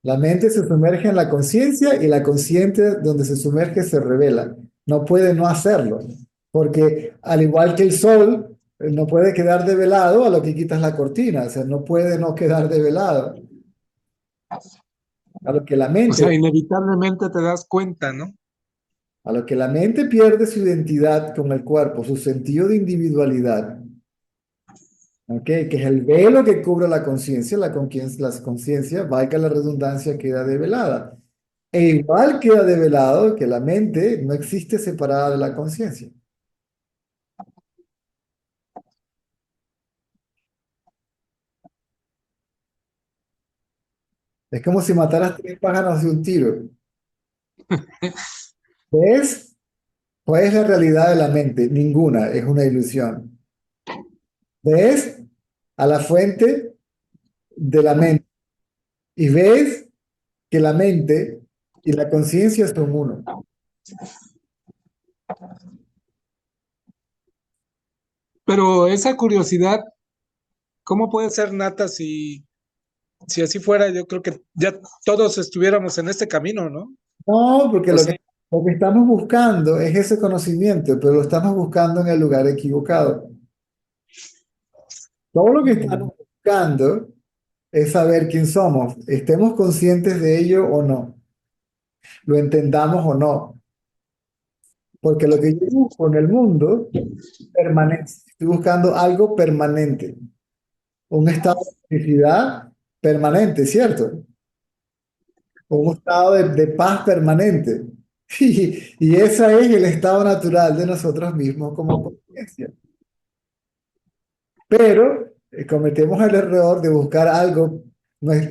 La mente se sumerge en la conciencia y la conciencia donde se sumerge se revela. No puede no hacerlo, porque al igual que el sol, no puede quedar develado a lo que quitas la cortina, o sea, no puede no quedar develado. A lo que la O sea, mente, inevitablemente te das cuenta, ¿no? a lo que la mente pierde su identidad con el cuerpo, su sentido de individualidad, ¿ok? Que es el velo que cubre la conciencia, valga la redundancia, queda develada. E igual queda develado que la mente no existe separada de la conciencia. Es como si mataras tres pájaros de un tiro. ¿Ves? ¿Cuál es la realidad de la mente? Ninguna, es una ilusión. ¿Ves? A la fuente de la mente. Y ves que la mente y la conciencia son uno. Pero esa curiosidad, ¿cómo puede ser nata si así fuera? Yo creo que ya todos estuviéramos en este camino, ¿no? No, porque O sea, lo que estamos buscando es ese conocimiento, pero lo estamos buscando en el lugar equivocado. Todo lo que mm, estamos buscando es saber quién somos, estemos conscientes de ello o no, lo entendamos o no, porque lo que yo busco en el mundo permanece, estoy buscando algo permanente, un estado de felicidad permanente, ¿cierto? Un estado de paz permanente. Y ese es el estado natural de nosotros mismos como conciencia. Pero cometemos el error de buscar algo,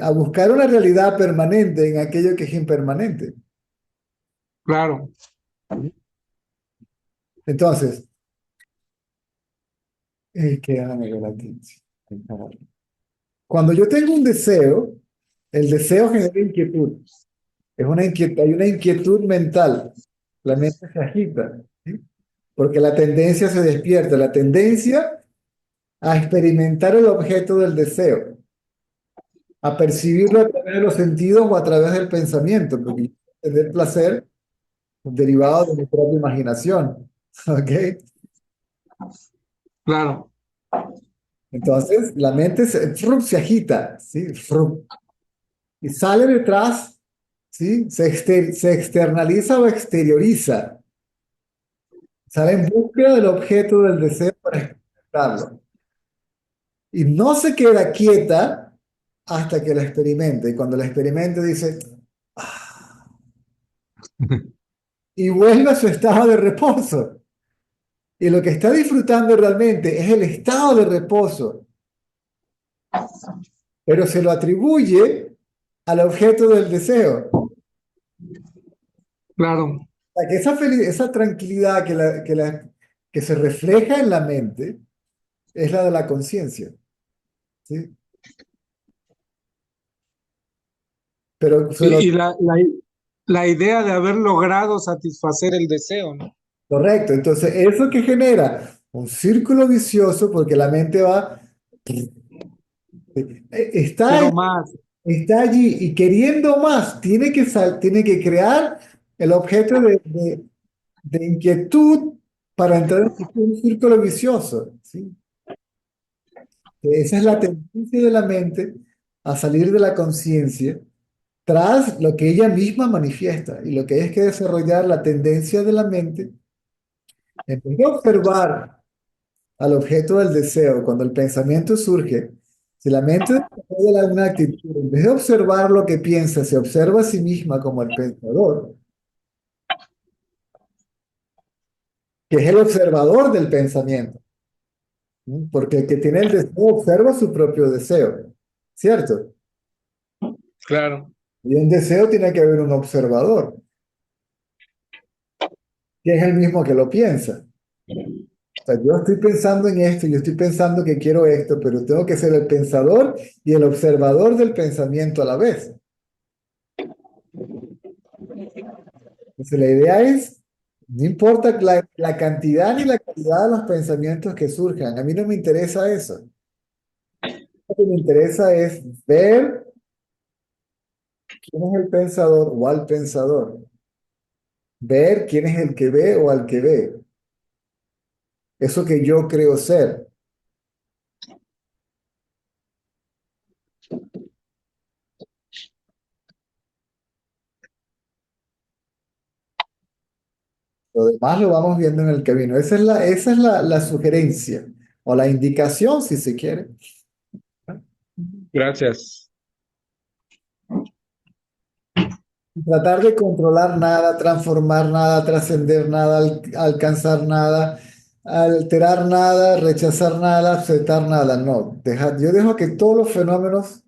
a buscar una realidad permanente en aquello que es impermanente. claro. Entonces, que déjame ver aquí. Cuando yo tengo un deseo, el deseo genera inquietud. Es una inquietud, hay una inquietud mental. La mente se agita, ¿sí? Porque la tendencia se despierta, la tendencia a experimentar el objeto del deseo, a percibirlo a través de los sentidos o a través del pensamiento, porque yo puedo tener placer derivado de mi propia imaginación. ¿Ok? Claro, Entonces, la mente se agita, ¿sí? Y sale detrás, ¿sí? Se externaliza o exterioriza. Sale en búsqueda del objeto del deseo para experimentarlo. Y no se queda quieta hasta que la experimente. Y cuando la experimente dice, "Ah", y vuelve a su estado de reposo. Y lo que está disfrutando realmente es el estado de reposo, pero se lo atribuye al objeto del deseo. claro. O sea, que esa tranquilidad que se refleja en la mente es la de la conciencia, ¿sí? Pero Y la idea de haber logrado satisfacer el deseo, ¿no? correcto, entonces eso que genera un círculo vicioso porque la mente va, está, Quiero más, está allí y queriendo más, tiene que crear el objeto de inquietud para entrar en un círculo vicioso, ¿sí? Esa es la tendencia de la mente a salir de la conciencia tras lo que ella misma manifiesta. Y lo que hay es que desarrollar la tendencia de la mente, en vez de observar al objeto del deseo cuando el pensamiento surge, Si la mente desarrolla alguna actitud, en vez de observar lo que piensa, se observa a sí misma como el pensador, que es el observador del pensamiento, ¿no? Porque el que tiene el deseo observa su propio deseo, ¿cierto? Claro. Y un deseo tiene que haber un observador, que es el mismo que lo piensa. O sea, yo estoy pensando en esto, yo estoy pensando que quiero esto, pero tengo que ser el pensador y el observador del pensamiento a la vez. Entonces, la idea es, no importa la cantidad ni la calidad de los pensamientos que surjan, a mí no me interesa eso. Lo que me interesa es ver quién es el pensador o al pensador, ver quién es el que ve o al que ve, eso que yo creo ser. Lo demás lo vamos viendo en el camino. Esa es la sugerencia o la indicación, si se quiere. Gracias. Tratar de controlar nada, transformar nada, trascender nada, alcanzar nada, alterar nada, rechazar nada, aceptar nada. No, yo dejo que todos los fenómenos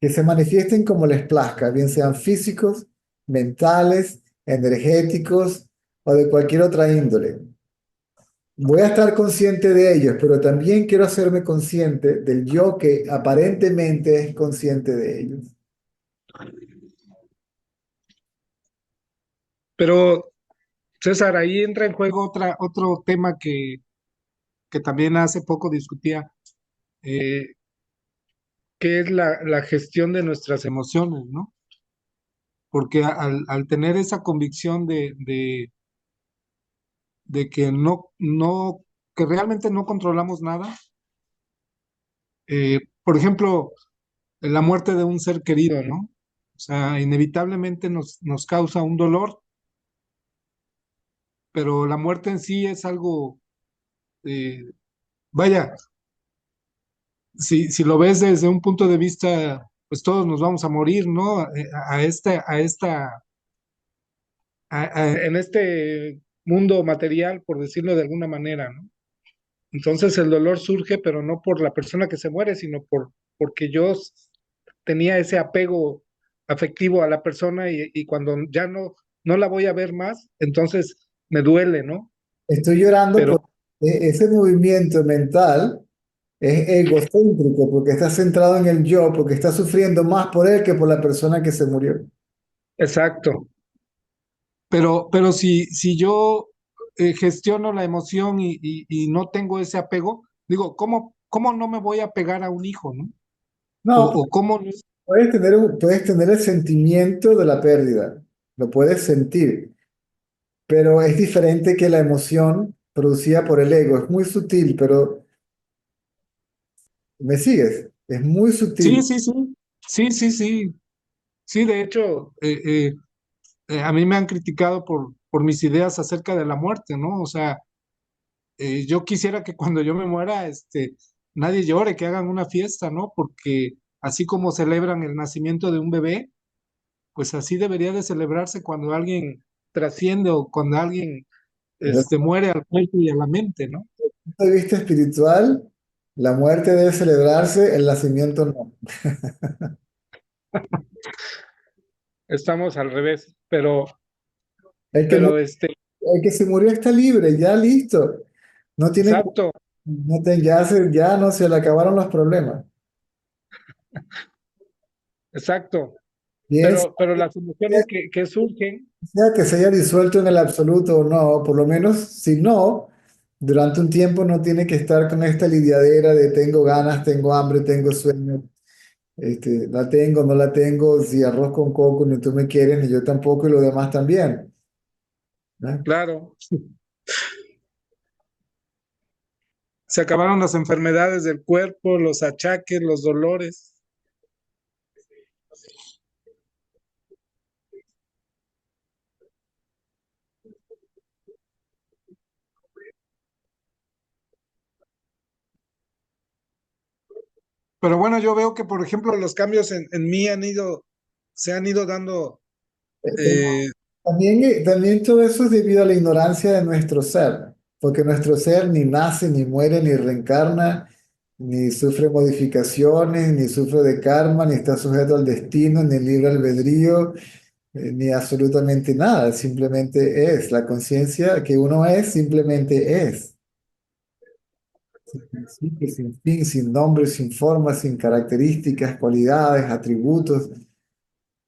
que se manifiesten como les plazca, bien sean físicos, mentales, energéticos o de cualquier otra índole. Voy a estar consciente de ellos, pero también quiero hacerme consciente del yo que aparentemente es consciente de ellos. Pero, César, ahí entra en juego otro tema que también hace poco discutía, eh, que es la gestión de nuestras emociones, ¿no? Porque al tener esa convicción de que que realmente no controlamos nada, por ejemplo, la muerte de un ser querido, ¿no? O sea, inevitablemente nos causa un dolor, pero la muerte en sí es algo, eh, vaya, si lo ves desde un punto de vista, pues todos nos vamos a morir, ¿no? En este mundo material, por decirlo de alguna manera, ¿no? Entonces el dolor surge, pero no por la persona que se muere, sino porque tenía ese apego afectivo a la persona y cuando ya no la voy a ver más, entonces me duele, ¿no? Estoy llorando Pero porque ese movimiento mental es egocéntrico, porque está centrado en el yo, porque está sufriendo más por él que por la persona que se murió. exacto. Pero si yo gestiono la emoción y no tengo ese apego, digo, ¿cómo no me voy a pegar a un hijo, ¿no? No, O cómo, puedes tener el sentimiento de la pérdida, lo puedes sentir, pero es diferente que la emoción producida por el ego. Es muy sutil, pero ¿me sigues? Es muy sí, sutil. sí, sí, sí, sí, sí, sí, de hecho, a mí me han criticado por mis ideas acerca de la muerte, ¿no? O sea, yo quisiera que cuando yo me muera, nadie llore, que hagan una fiesta, ¿no? Porque así como celebran el nacimiento de un bebé, pues así debería de celebrarse cuando alguien trasciende o cuando alguien Desde el muere al cuerpo y a la mente, ¿no? punto de vista espiritual, la muerte debe celebrarse, el nacimiento no. Estamos al revés, pero, El que, mu- pero el que se murió está libre, ya listo. No tiene, exacto, ya no se le acabaron los problemas. exacto. Bien, Pero las emociones que surgen, sea que se haya disuelto en el absoluto o no, por lo menos si no, durante un tiempo no tiene que estar con esta lidiadera de tengo ganas, tengo hambre, tengo sueño, la tengo, no la tengo, si arroz con coco, ni tú me quieres, ni yo tampoco, y los demás también, ¿no? claro, se acabaron las enfermedades del cuerpo, los achaques, los dolores. Pero bueno, yo veo que, por ejemplo, los cambios en mí se han ido dando, Pero eh, también todo eso es debido a la ignorancia de nuestro ser, porque nuestro ser ni nace, ni muere, ni reencarna, ni sufre modificaciones, ni sufre de karma, ni está sujeto al destino, ni libre albedrío, ni absolutamente nada, simplemente es. La conciencia que uno es, simplemente es. Sin principio, sin fin, sin nombre, sin forma, sin características, cualidades, atributos,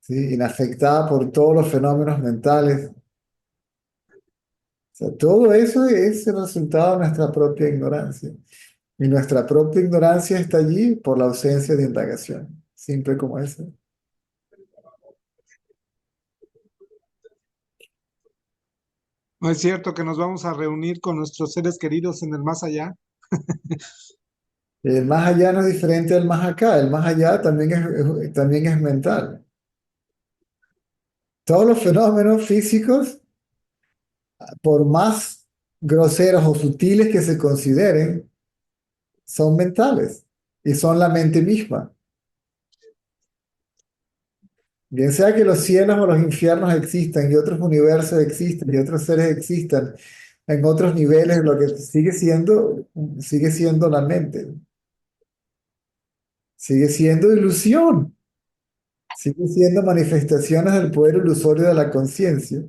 ¿sí? Inafectada por todos los fenómenos mentales. O sea, todo eso es el resultado de nuestra propia ignorancia. Y nuestra propia ignorancia está allí por la ausencia de indagación, simple como eso. no es cierto que nos vamos a reunir con nuestros seres queridos en el más allá. El más allá no es diferente del más acá, el más allá también es mental. Todos los fenómenos físicos, por más groseros o sutiles que se consideren, son mentales y son la mente misma. Bien sea que los cielos o los infiernos existan y otros universos existan y otros seres existan en otros niveles, lo que sigue siendo la mente, sigue siendo ilusión, sigue siendo manifestaciones del poder ilusorio de la conciencia.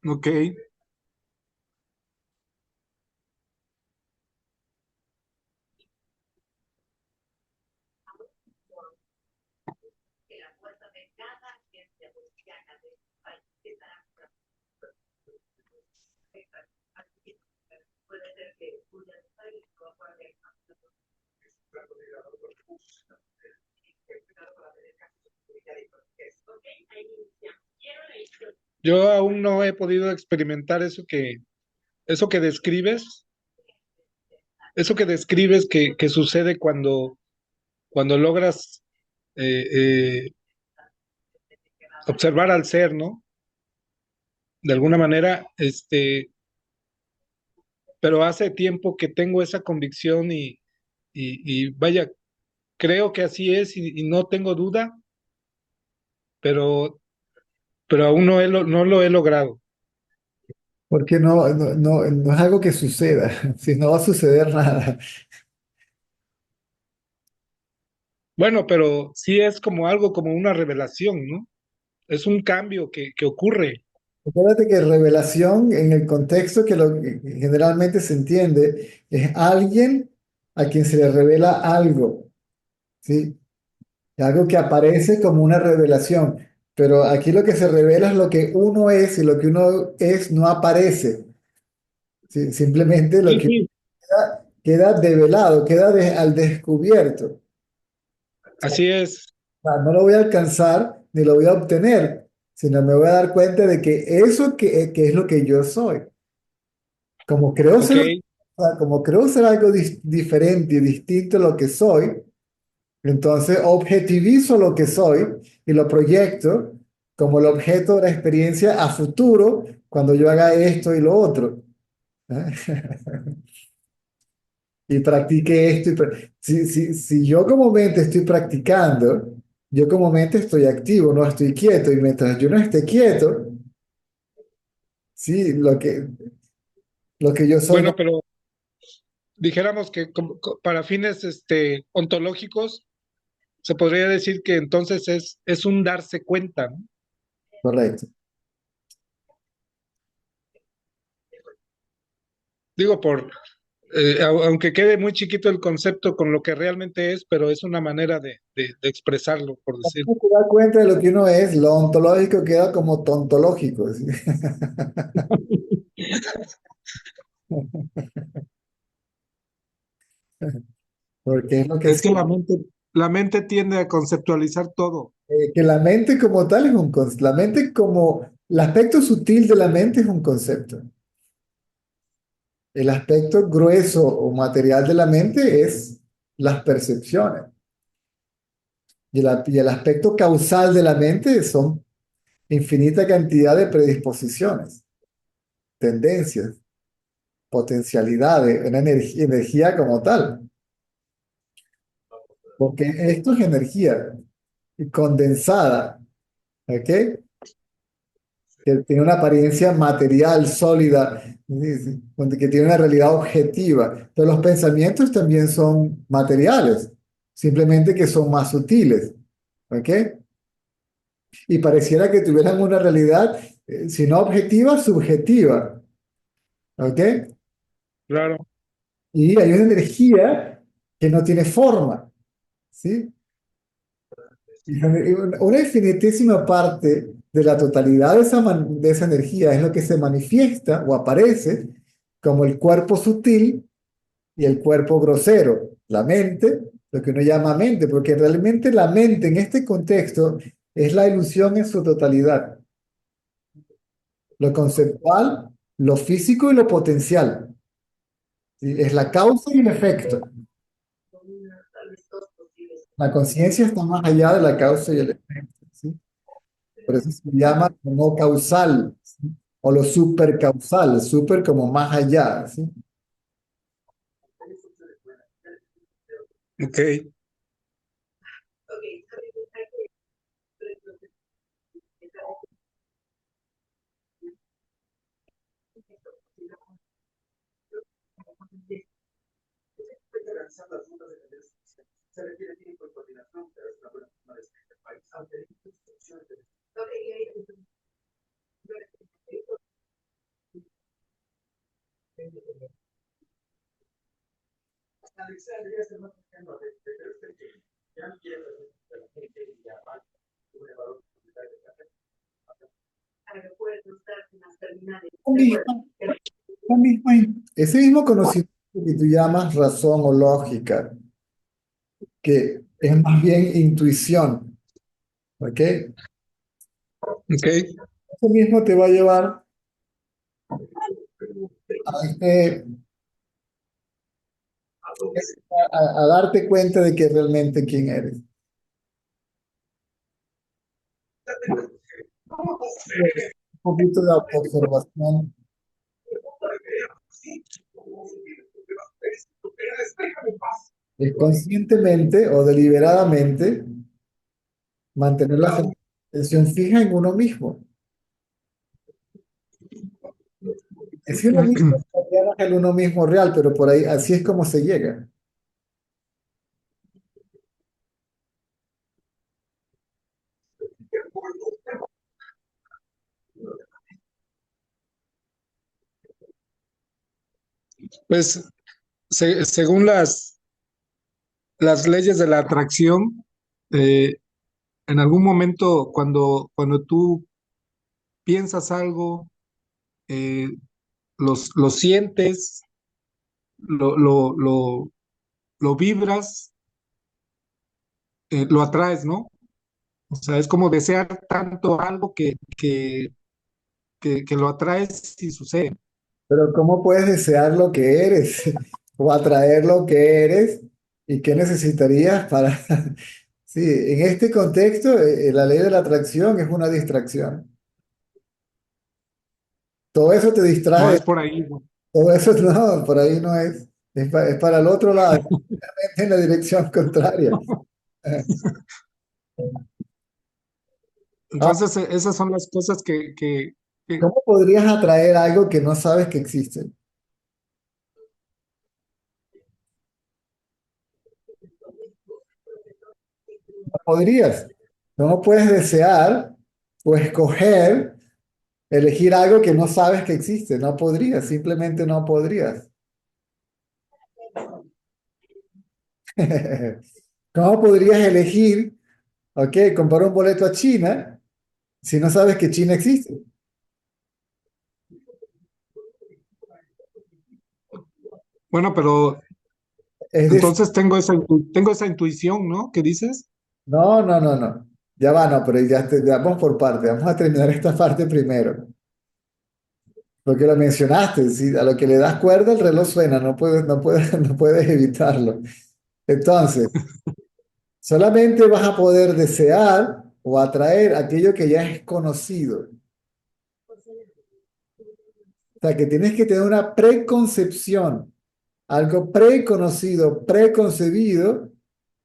Ok. Yo aún no he podido experimentar eso que describes, eso que describes que sucede cuando logras eh, eh, observar al ser, ¿no? De alguna manera, pero hace tiempo que tengo esa convicción y vaya, creo que así es y no tengo duda, pero, pero aún no lo he logrado. Porque no es algo que suceda, si no va a suceder nada. Bueno, pero sí es como algo, como una revelación, ¿no? Es un cambio que ocurre. Acuérdate que revelación en el contexto que lo que generalmente se entiende es alguien a quien se le revela algo, ¿sí? Algo que aparece como una revelación, pero aquí lo que se revela es lo que uno es y lo que uno es no aparece, ¿sí? Simplemente lo Sí, que sí, queda develado, al descubierto. así es. Sea, no lo voy a alcanzar ni lo voy a obtener, sino me voy a dar cuenta de que que es lo que yo soy. Como creo Ok, ser, o sea, como creo ser algo diferente y distinto a lo que soy, entonces objetivizo lo que soy y lo proyecto como el objeto de la experiencia a futuro cuando yo haga esto y lo otro. ¿Eh? Y practique esto. Si yo como mente estoy practicando, yo como mente estoy activo, no estoy quieto. Y mientras yo no esté quieto, sí, lo que yo soy no. bueno, pero dijéramos que para fines ontológicos, se podría decir que entonces es un darse cuenta, ¿no? Correcto. Digo, aunque quede muy chiquito el concepto con lo que realmente es, pero es una manera de expresarlo, por decir. Uno se da cuenta de lo que uno es, lo ontológico queda como tontológico. ¿Sí? Porque es lo que Es es. que la mente tiende a conceptualizar todo. Que la mente como tal es la mente como el aspecto sutil de la mente es un concepto. El aspecto grueso o material de la mente es las percepciones. Y el aspecto causal de la mente son infinita cantidad de predisposiciones, tendencias, potencialidades, una energía como tal, porque esto es energía condensada, ¿ok? Que tiene una apariencia material, sólida, sí, sí, que tiene una realidad objetiva. Pero los pensamientos también son materiales, simplemente que son más sutiles, ¿ok? Y pareciera que tuvieran una realidad, si no objetiva, subjetiva, ¿ok? Claro. Y hay una energía que no tiene forma, ¿sí? Y una infinitésima parte de la totalidad de esa energía es lo que se manifiesta o aparece como el cuerpo sutil y el cuerpo grosero, la mente, lo que uno llama mente, porque realmente la mente en este contexto es la ilusión en su totalidad, lo conceptual, lo físico y lo potencial, ¿sí? Es la causa y el efecto. La conciencia está más allá de la causa y el efecto, ¿sí? Por eso se llama no causal, ¿sí? O lo supercausal, super como más allá, ¿sí? Ok. Lo mismo, ese mismo conocimiento que tú llamas razón o lógica, que es más bien intuición, ¿ok? Eso Ok. mismo te va a llevar a, a darte cuenta de que realmente quién eres. Un poquito de autoobservación. Es conscientemente o deliberadamente mantener la atención fija en uno mismo. Es si uno mismo ya no es el uno mismo real, pero por ahí así es como se llega. Pues según las leyes de la atracción, eh, en algún momento cuando tú piensas algo, eh, lo sientes, lo, lo, lo, lo vibras, lo atraes, ¿no? O sea, es como desear tanto algo que lo atraes y sucede. Pero ¿cómo puedes desear lo que eres o atraer lo que eres y qué necesitarías para... Sí, en este contexto, la ley de la atracción es una distracción. Todo eso te No distrae, es por ahí, ¿no? todo eso no, por ahí no es. Es para el otro lado, en la dirección contraria. Ah, Entonces, esas son las cosas que, ¿cómo podrías atraer algo que no sabes que existe? No podrías. No puedes desear o escoger, elegir algo que no sabes que existe. No podrías, simplemente no podrías. ¿Cómo podrías elegir, ok, comprar un boleto a China si no sabes que China existe? bueno, pero Es decir, entonces tengo esa intuición, ¿no? ¿Qué dices? no, no, no, no. Ya va, no, pero ya vamos por parte. Vamos a terminar esta parte primero. Porque lo mencionaste, si a lo que le das cuerda el reloj suena, no puedes evitarlo. Entonces, solamente vas a poder desear, o atraer aquello que ya es conocido. O sea, que tienes que tener una preconcepción, algo preconocido, preconcebido,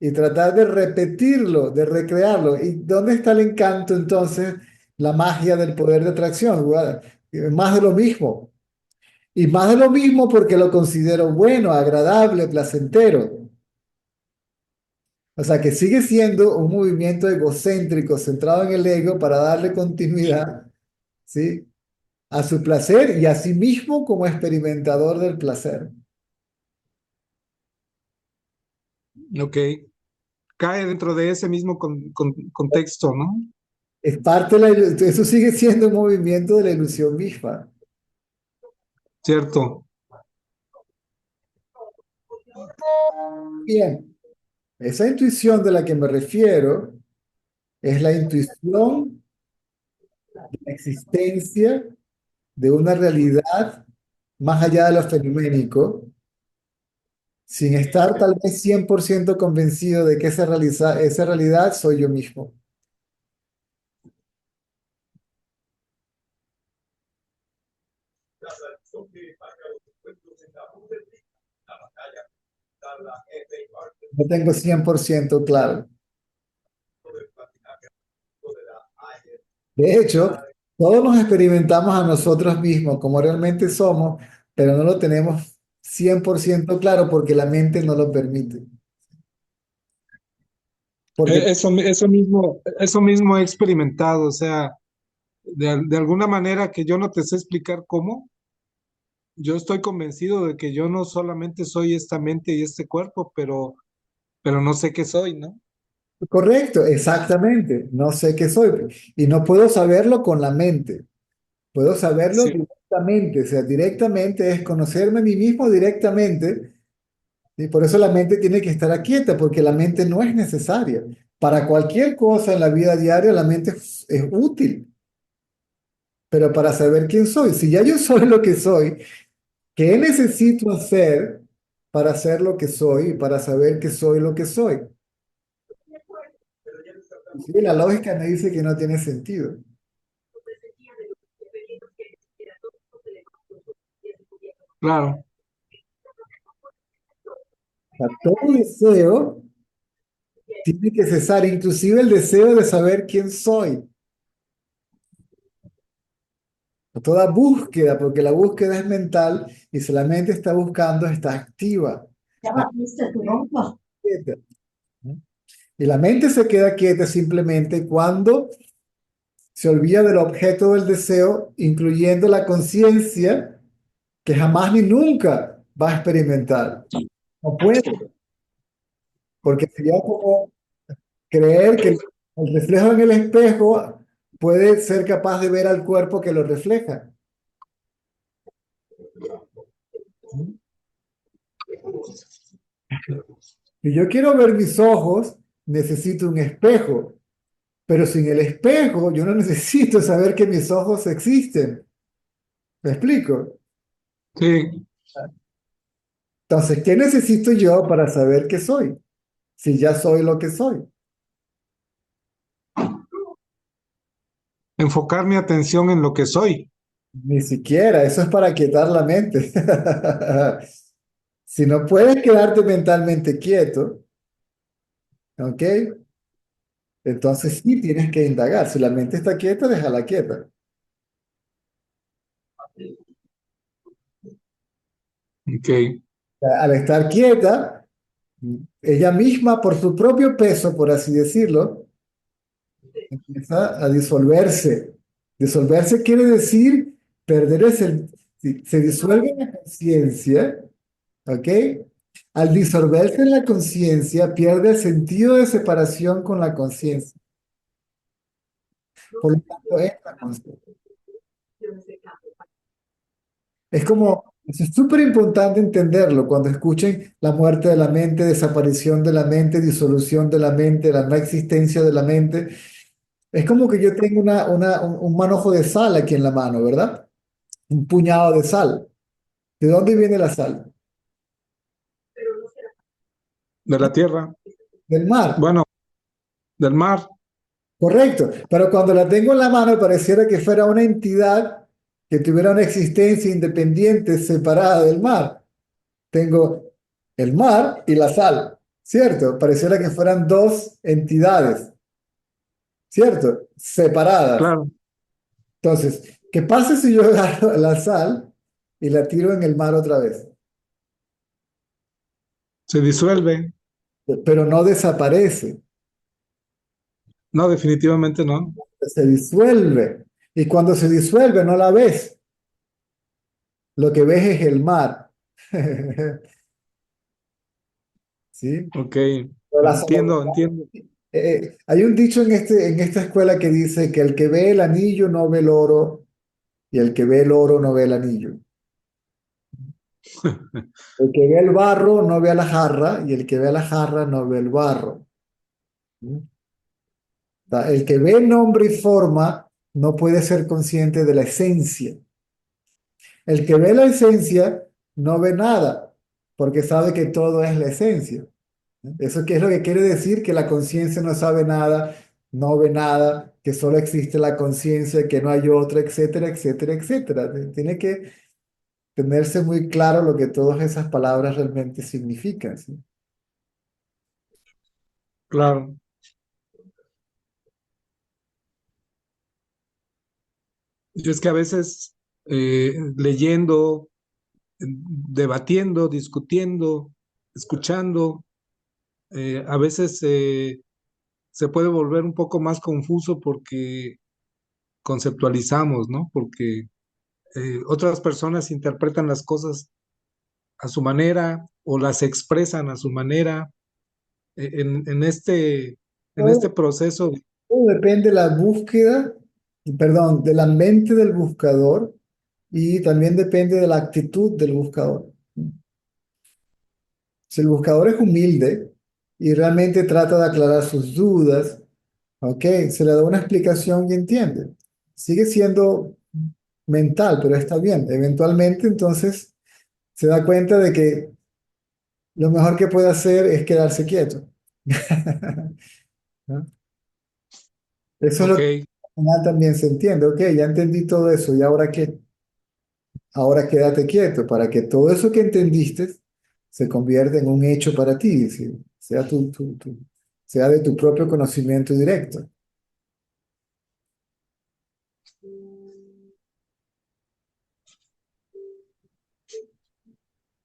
y tratar de repetirlo, de recrearlo. ¿Y dónde está el encanto entonces, la magia del poder de atracción? Bueno, más de lo mismo. Y más de lo mismo porque lo considero bueno, agradable, placentero. O sea, que sigue siendo un movimiento egocéntrico centrado en el ego para darle continuidad, ¿sí? A su placer y a sí mismo como experimentador del placer. Ok. Cae dentro de ese mismo contexto, ¿no? Es parte de eso sigue siendo un movimiento de la ilusión misma. Cierto. Bien, esa intuición de la que me refiero es la intuición de la existencia de una realidad más allá de lo fenoménico, sin estar tal vez 100% convencido de que esa realidad soy yo mismo. No tengo 100% claro. De hecho, todos nos experimentamos a nosotros mismos como realmente somos, pero no lo tenemos 100% claro porque la mente no lo permite. Porque, Eso mismo he experimentado, o sea, de alguna manera que yo no te sé explicar cómo, yo estoy convencido de que yo no solamente soy esta mente y este cuerpo, pero no sé qué soy, ¿no? correcto, exactamente, no sé qué soy y no puedo saberlo con la mente, puedo saberlo Sí. directamente, o sea, directamente es conocerme a mí mismo directamente. Y por eso la mente tiene que estar quieta, porque la mente no es necesaria. Para cualquier cosa en la vida diaria, la mente es útil, pero para saber quién soy, si ya yo soy lo que soy, ¿qué necesito hacer para ser lo que soy y para saber que soy lo que soy? Sí, la lógica me dice que no tiene sentido. Claro. O sea, todo deseo tiene que cesar, inclusive el deseo de saber quién soy. Toda búsqueda, porque la búsqueda es mental y si la mente está buscando, está activa. Ya va, mister, tu ronco. Quieta, ¿no? Y la mente se queda quieta simplemente cuando se olvida del objeto del deseo, incluyendo la conciencia que jamás ni nunca va a experimentar. No puede, porque sería como creer que el reflejo en el espejo puede ser capaz de ver al cuerpo que lo refleja. Si yo quiero ver mis ojos, necesito un espejo, pero sin el espejo yo no necesito saber que mis ojos existen. ¿Me explico? Sí. Entonces, ¿qué necesito yo para saber qué soy? Si ya soy lo que soy. Enfocar mi atención en lo que soy. Ni siquiera, eso es para quietar la mente. Si no puedes quedarte mentalmente quieto, ¿ok? Entonces sí tienes que indagar. Si la mente está quieta, déjala quieta. Ok. Al estar quieta, ella misma, por su propio peso, por así decirlo, empieza a disolverse. Disolverse quiere decir perder se disuelve la conciencia, ¿ok? Al disolverse en la conciencia, pierde el sentido de separación con la conciencia. Por lo tanto, es la conciencia. Es como, es súper importante entenderlo cuando escuchen la muerte de la mente, desaparición de la mente, disolución de la mente, la no existencia de la mente. Es como que yo tengo un manojo de sal aquí en la mano, ¿verdad? Un puñado de sal. ¿De dónde viene la sal? De la tierra. Del mar. Bueno, del mar. Correcto, pero cuando la tengo en la mano pareciera que fuera una entidad que tuviera una existencia independiente, separada del mar. Tengo el mar y la sal, ¿cierto? Pareciera que fueran dos entidades, ¿cierto? Separadas. Claro, Entonces, ¿qué pasa si yo agarro la sal y la tiro en el mar otra vez? se disuelve. Pero no desaparece, No, definitivamente no. se disuelve. Y cuando se disuelve no la ves, lo que ves es el mar. ¿Sí? Ok, Pero la entiendo, sonoridad. entiendo. Hay un dicho en esta escuela que dice que el que ve el anillo no ve el oro y el que ve el oro no ve el anillo. El que ve el barro no ve a la jarra y el que ve a la jarra no ve el barro. ¿Sí? O sea, el que ve nombre y forma no puede ser consciente de la esencia. El que ve la esencia no ve nada porque sabe que todo es la esencia. ¿Eso qué es lo que quiere decir? Que la conciencia no sabe nada, no ve nada, que solo existe la conciencia, que no hay otra, etcétera, etcétera, etcétera. Tiene que tenerse muy claro lo que todas esas palabras realmente significan, ¿sí? Claro. Yo es que a veces leyendo, debatiendo, discutiendo, escuchando, a veces se puede volver un poco más confuso porque conceptualizamos, ¿no? Porque otras personas interpretan las cosas a su manera o las expresan a su manera. En este Todo, proceso, todo depende de la búsqueda, perdón, de la mente del buscador y también depende de la actitud del buscador. Si el buscador es humilde y realmente trata de aclarar sus dudas, ok, se le da una explicación y entiende. Sigue siendo mental, pero está bien. Eventualmente, entonces, se da cuenta de que lo mejor que puede hacer es quedarse quieto. ¿No? Eso es lo ok, que al final también se entiende. Ok, ya entendí todo eso. ¿Y ahora qué? Ahora quédate quieto para que todo eso que entendiste se convierta en un hecho para ti, ¿sí? Sea sea de tu propio conocimiento directo.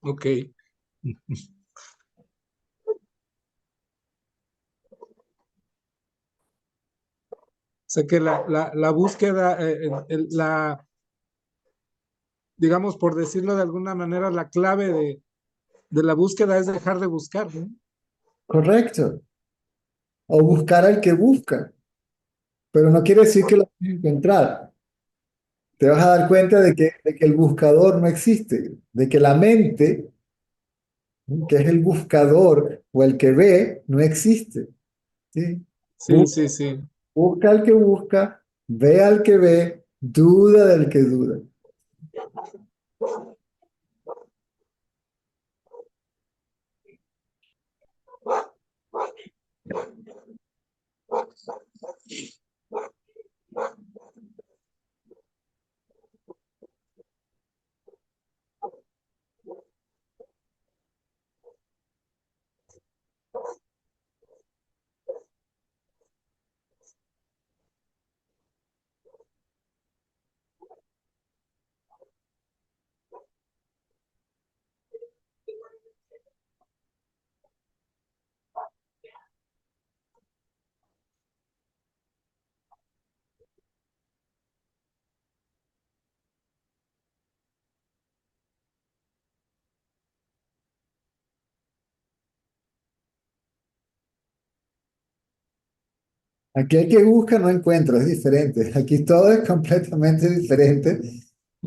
ok. Sé que la búsqueda, digamos, por decirlo de alguna manera, la clave de la búsqueda es dejar de buscar, ¿no? Correcto. O buscar al que busca, pero no quiere decir que lo vas a encontrar. Te vas a dar cuenta de que el buscador no existe, de que la mente, ¿sí? Que es el buscador o el que ve, no existe, ¿sí? Sí, Bu- sí, sí. Busca al que busca, ve al que ve, duda del que duda. Aquí el que busca no encuentra, es diferente. Aquí todo es completamente diferente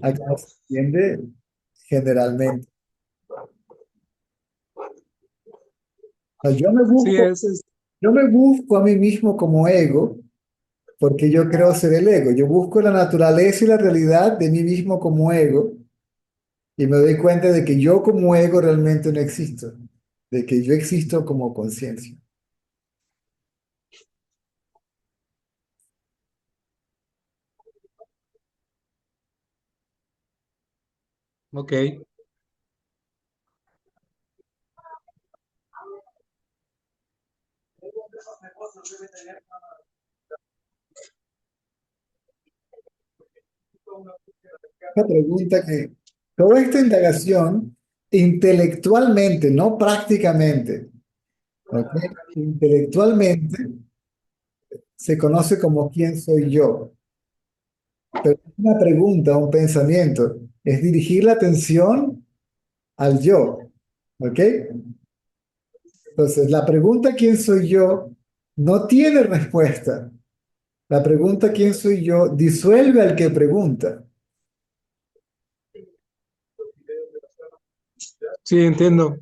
a como se entiende generalmente. O sea, Sí, es, yo me busco a mí mismo como ego porque yo creo ser el ego. Yo busco la naturaleza y la realidad de mí mismo como ego y me doy cuenta de que yo como ego realmente no existo, de que yo existo como conciencia. Ok. Una pregunta que toda esta indagación intelectualmente, no prácticamente, ¿ok? Intelectualmente se conoce como quién soy yo. Pero una pregunta, un pensamiento, es dirigir la atención al yo, ¿ok? Entonces, la pregunta quién soy yo no tiene respuesta. La pregunta quién soy yo disuelve al que pregunta. Sí, entiendo.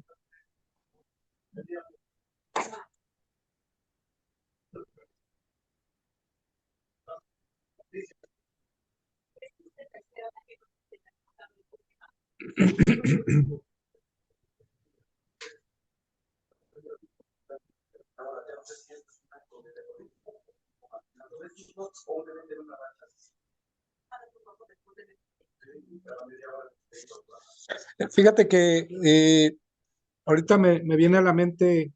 Fíjate que ahorita me viene a la mente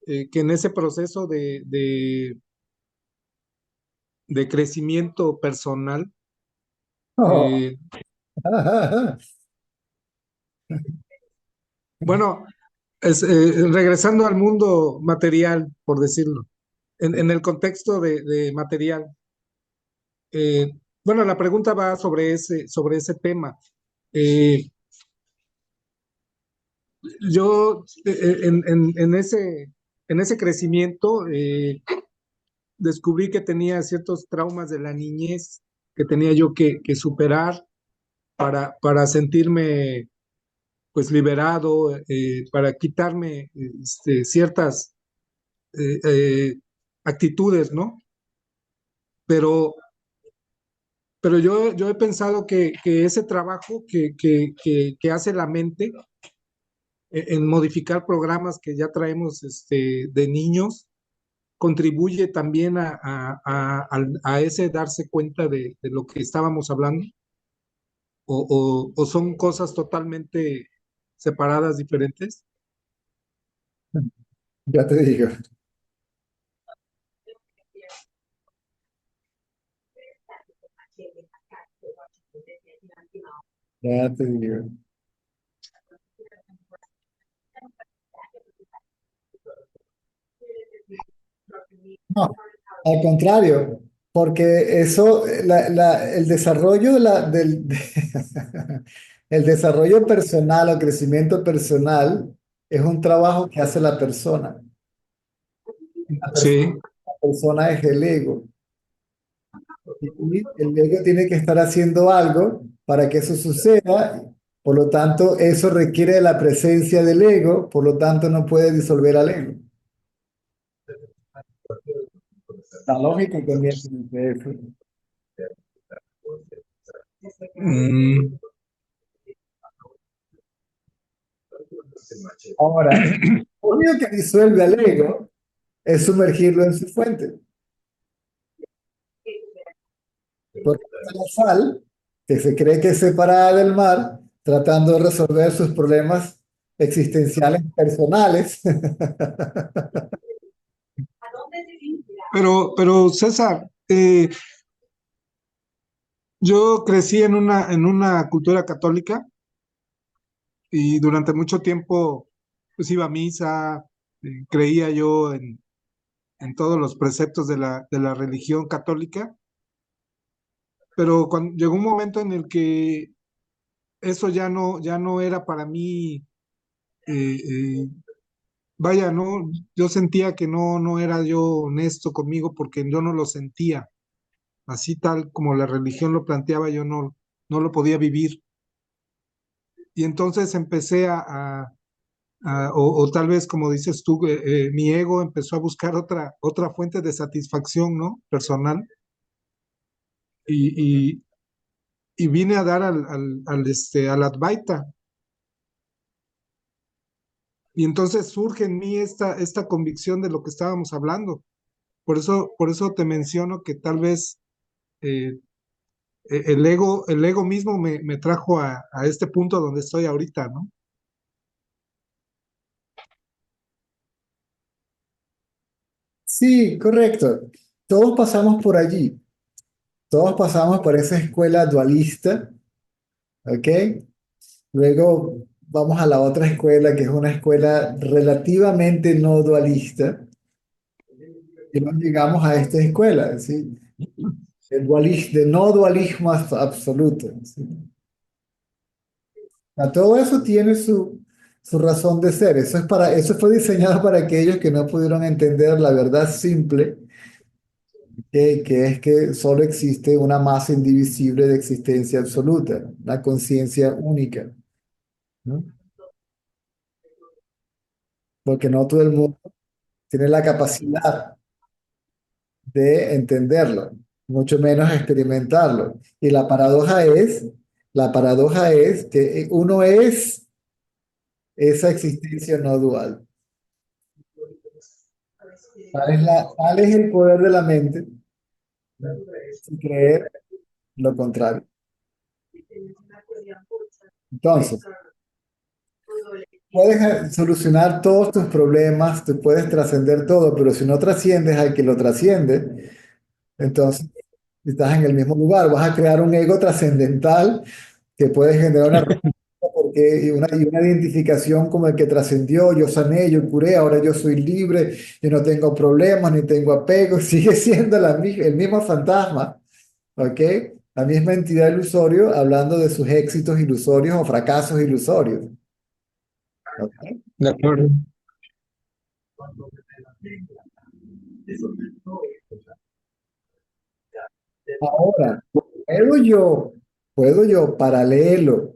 que en ese proceso de crecimiento personal, Oh. eh, bueno, regresando al mundo material, por decirlo, en el contexto de material, eh, bueno, la pregunta va sobre ese tema. Eh, yo en ese crecimiento descubrí que tenía ciertos traumas de la niñez que tenía yo que superar para sentirme pues liberado, para quitarme ciertas eh, eh, actitudes, ¿no? Pero, pero yo he pensado que ese trabajo que hace la mente en modificar programas que ya traemos de niños, contribuye también a ese darse cuenta de lo que estábamos hablando, o son cosas totalmente separadas, diferentes. Ya te digo, ya te digo. No, al contrario, porque eso, el desarrollo el desarrollo personal o crecimiento personal es un trabajo que hace la persona. Sí, La persona es el ego. Y el ego tiene que estar haciendo algo para que eso suceda. Por lo tanto, eso requiere de la presencia del ego, por lo tanto, no puede disolver al ego. La lógica también dice eso. mm, Ahora, lo único que disuelve al ego es sumergirlo en su fuente. Porque está la sal, que se cree que es separada del mar, tratando de resolver sus problemas existenciales personales. pero César, yo crecí en una cultura católica y durante mucho tiempo pues iba a misa, creía yo en todos los preceptos de la religión católica, pero cuando llegó un momento en el que eso ya no era para mí, eh, eh, vaya, no, yo sentía que no era yo honesto conmigo porque yo no lo sentía, así tal como la religión lo planteaba, yo no lo podía vivir. Y entonces empecé o tal vez como dices tú, mi ego empezó a buscar otra fuente de satisfacción, ¿no? Personal. Y, y, y vine a dar al Advaita. Y entonces surge en mí esta convicción de lo que estábamos hablando. Por eso te menciono que tal vez el ego mismo me trajo a este punto donde estoy ahorita, ¿no? Sí, correcto. Todos pasamos por allí. Todos pasamos por esa escuela dualista, ¿ok? Luego vamos a la otra escuela, que es una escuela relativamente no dualista, y luego llegamos a esta escuela, ¿sí? De no dualismo absoluto, ¿sí? Todo eso tiene su razón de ser. Eso fue diseñado para aquellos que no pudieron entender la verdad simple, que es que solo existe una masa indivisible de existencia absoluta, una conciencia única, ¿no? Porque no todo el mundo tiene la capacidad de entenderlo, mucho menos experimentarlo. Y la paradoja es que uno es esa existencia no dual. Tal es el poder de la mente sin creer lo contrario. Entonces, puedes solucionar todos tus problemas, tú puedes trascender todo, pero si no trasciendes al que lo trasciende, entonces estás en el mismo lugar. Vas a crear un ego trascendental que puede generar una y una identificación como el que trascendió, yo sané, yo curé, ahora yo soy libre, yo no tengo problemas ni tengo apego, sigue siendo el mismo fantasma, ¿ok? La misma entidad ilusorio hablando de sus éxitos ilusorios o fracasos ilusorios. ¿Ok? De acuerdo. Ahora, puedo yo paralelo.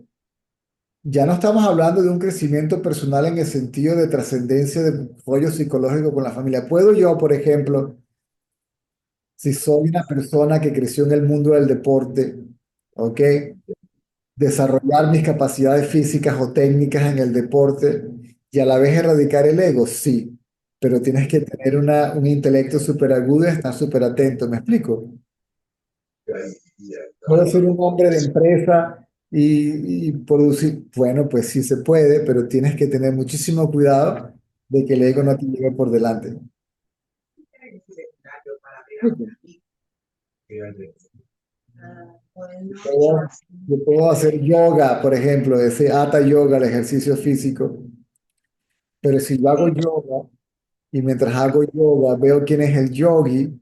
Ya no estamos hablando de un crecimiento personal en el sentido de trascendencia de rollo psicológico con la familia. Puedo yo, por ejemplo, si soy una persona que creció en el mundo del deporte, ¿ok? Desarrollar mis capacidades físicas o técnicas en el deporte y a la vez erradicar el ego, sí, pero tienes que tener un intelecto súper agudo y estar súper atento, ¿me explico? Puedo ser un hombre de empresa y producir, bueno, pues sí se puede, pero tienes que tener muchísimo cuidado de que el ego no te lleve por delante. Yo puedo hacer yoga, por ejemplo, ese hatha yoga, el ejercicio físico, pero si yo hago yoga y mientras hago yoga veo quién es el yogi,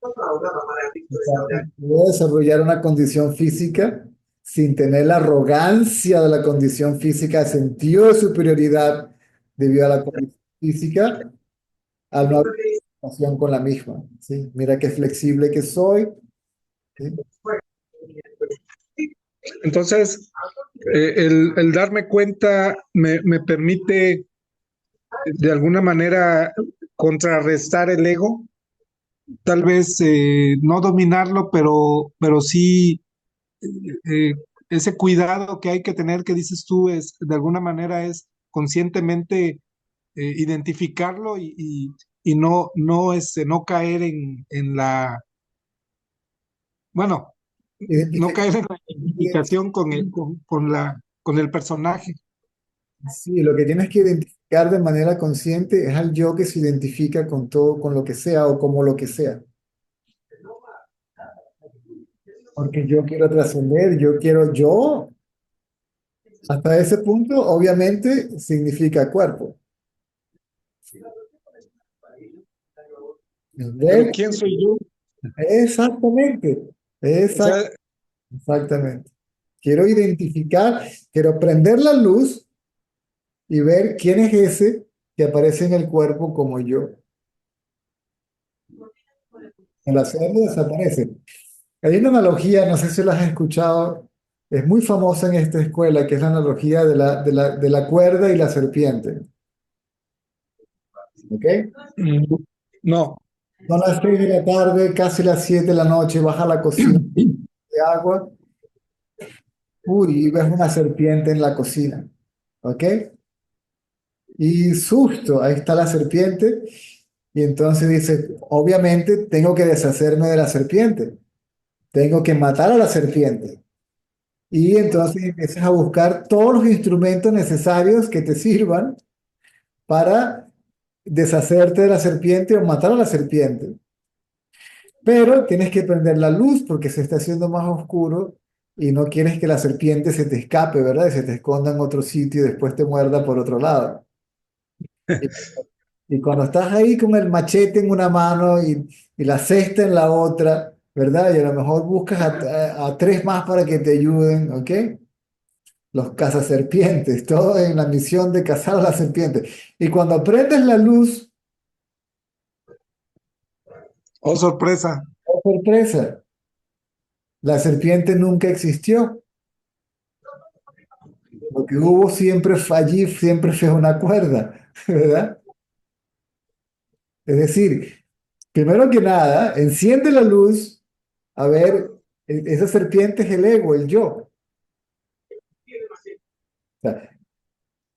entonces puedo desarrollar una condición física sin tener la arrogancia de la condición física, el sentido de superioridad debido a la condición física, al no haber relación con la misma, ¿sí? Mira qué flexible que soy, ¿sí? Entonces, el darme cuenta me permite de alguna manera contrarrestar el ego, tal vez no dominarlo, pero sí eh, ese cuidado que hay que tener, que dices tú, es de alguna manera es conscientemente identificarlo y no caer en la, bueno, no Identificar, caer en la identificación con el personaje. sí, lo que tienes que identificar de manera consciente es al yo que se identifica con todo, con lo que sea o como lo que sea. Porque yo quiero trascender, yo, hasta ese punto, obviamente, significa cuerpo. Pero Ver, ¿quién soy yo? exactamente, O sea, exactamente. Quiero identificar, quiero prender la luz y ver quién es ese que aparece en el cuerpo como yo. El hacerlo desaparece. Hay una analogía, no sé si la has escuchado, es muy famosa en esta escuela, que es la analogía de la cuerda y la serpiente. ¿Ok? no. Son las 6 de la tarde, casi las 7 de la noche, vas a la cocina de agua, uy, y ves una serpiente en la cocina. ¿Ok? Y susto, ahí está la serpiente. Y entonces dice, obviamente tengo que deshacerme de la serpiente. tengo que matar a la serpiente. Y entonces empiezas a buscar todos los instrumentos necesarios que te sirvan para deshacerte de la serpiente o matar a la serpiente. Pero tienes que prender la luz porque se está haciendo más oscuro y no quieres que la serpiente se te escape, ¿verdad? Y se te esconda en otro sitio y después te muerda por otro lado. Y, y cuando estás ahí con el machete en una mano y la cesta en la otra, ¿verdad? Y a lo mejor buscas a tres más para que te ayuden, ¿ok? Los cazaserpientes, todo en la misión de cazar a la serpiente. Y cuando prendes la luz, Oh, sorpresa. ¡oh, sorpresa! La serpiente nunca existió. Lo que hubo siempre fue allí, siempre fue una cuerda, ¿verdad? Es decir, primero que nada, enciende la luz, a ver, esa serpiente es el ego, el yo. O sea,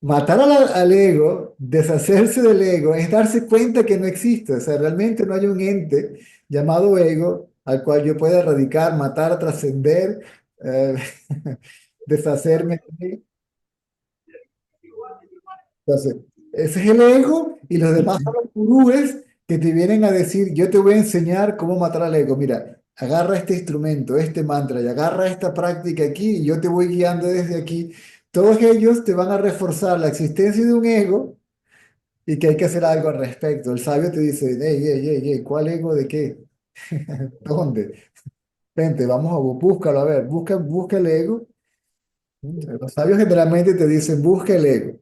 matar al ego, deshacerse del ego, es darse cuenta que no existe. O sea, realmente no hay un ente llamado ego al cual yo pueda erradicar, matar, trascender, eh, deshacerme. Entonces, ese es el ego y los demás son los gurúes que te vienen a decir, yo te voy a enseñar cómo matar al ego. Mira, agarra este instrumento, este mantra y agarra esta práctica aquí y yo te voy guiando desde aquí. Todos ellos te van a reforzar la existencia de un ego y que hay que hacer algo al respecto. El sabio te dice, hey, hey, hey, hey, ¿cuál ego de qué? ¿Dónde? Vente, vamos a búscalo, a ver, busca el ego. Los sabios generalmente te dicen, busca el ego.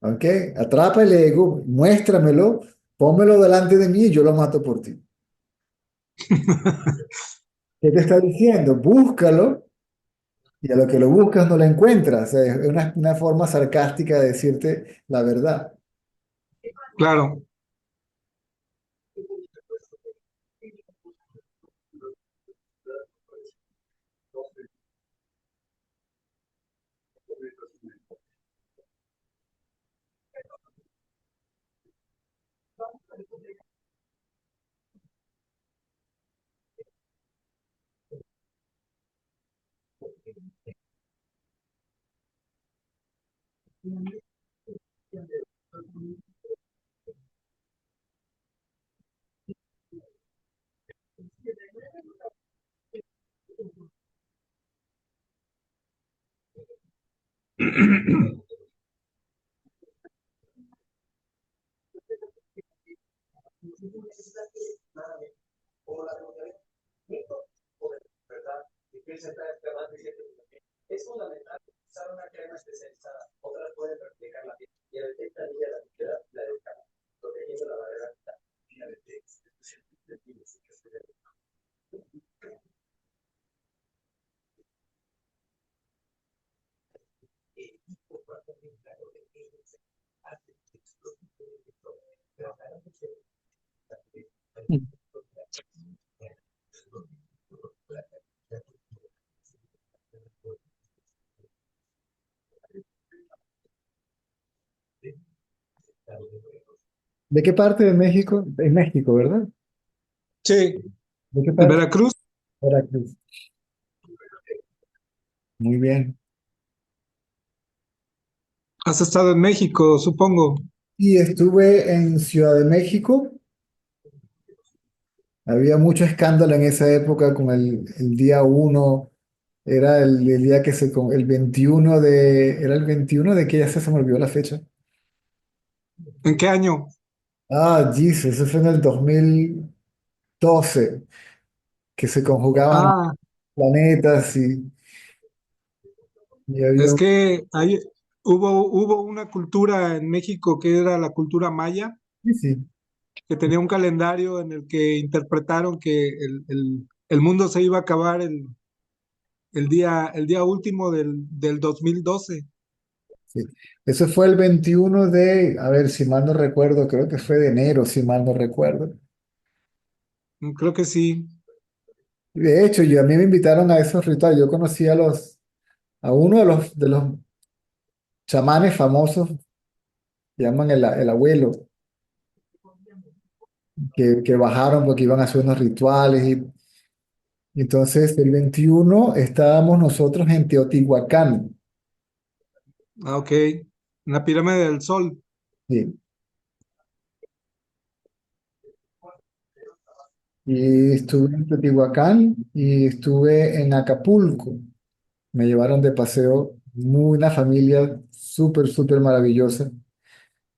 ¿Ok? Atrapa el ego, muéstramelo, pónmelo delante de mí y yo lo mato por ti. ¿Qué te está diciendo? Búscalo y a lo que lo buscas no lo encuentras. O sea, es una forma sarcástica de decirte la verdad. Claro. ¿De qué parte de México? En México, ¿verdad? Sí, ¿De qué de parte? Veracruz. Veracruz. Muy bien. Has estado en México, supongo. Y estuve en Ciudad de México. Había mucho escándalo en esa época con el día uno. Era el día que el 21 era el 21 de que ya se me olvidó la fecha. ¿En qué año? Ah, Jesus, eso fue en el 2012 que se conjugaban Ah, planetas y había es un... que hubo una cultura en México que era la cultura maya, Sí, sí, que tenía un calendario en el que interpretaron que el mundo se iba a acabar el día último del 2012. sí. Eso fue el 21 a ver si mal no recuerdo, creo que fue de enero, si mal no recuerdo. Creo que sí. De hecho, a mí me invitaron a esos rituales. Yo conocí a uno de los chamanes famosos, llaman el abuelo, que bajaron porque iban a hacer unos rituales Entonces, el 21 estábamos nosotros en Teotihuacán. Ah, ok. En la pirámide del Sol. Sí. Y estuve en Teotihuacán y estuve en Acapulco. Me llevaron de paseo, una familia súper, súper maravillosa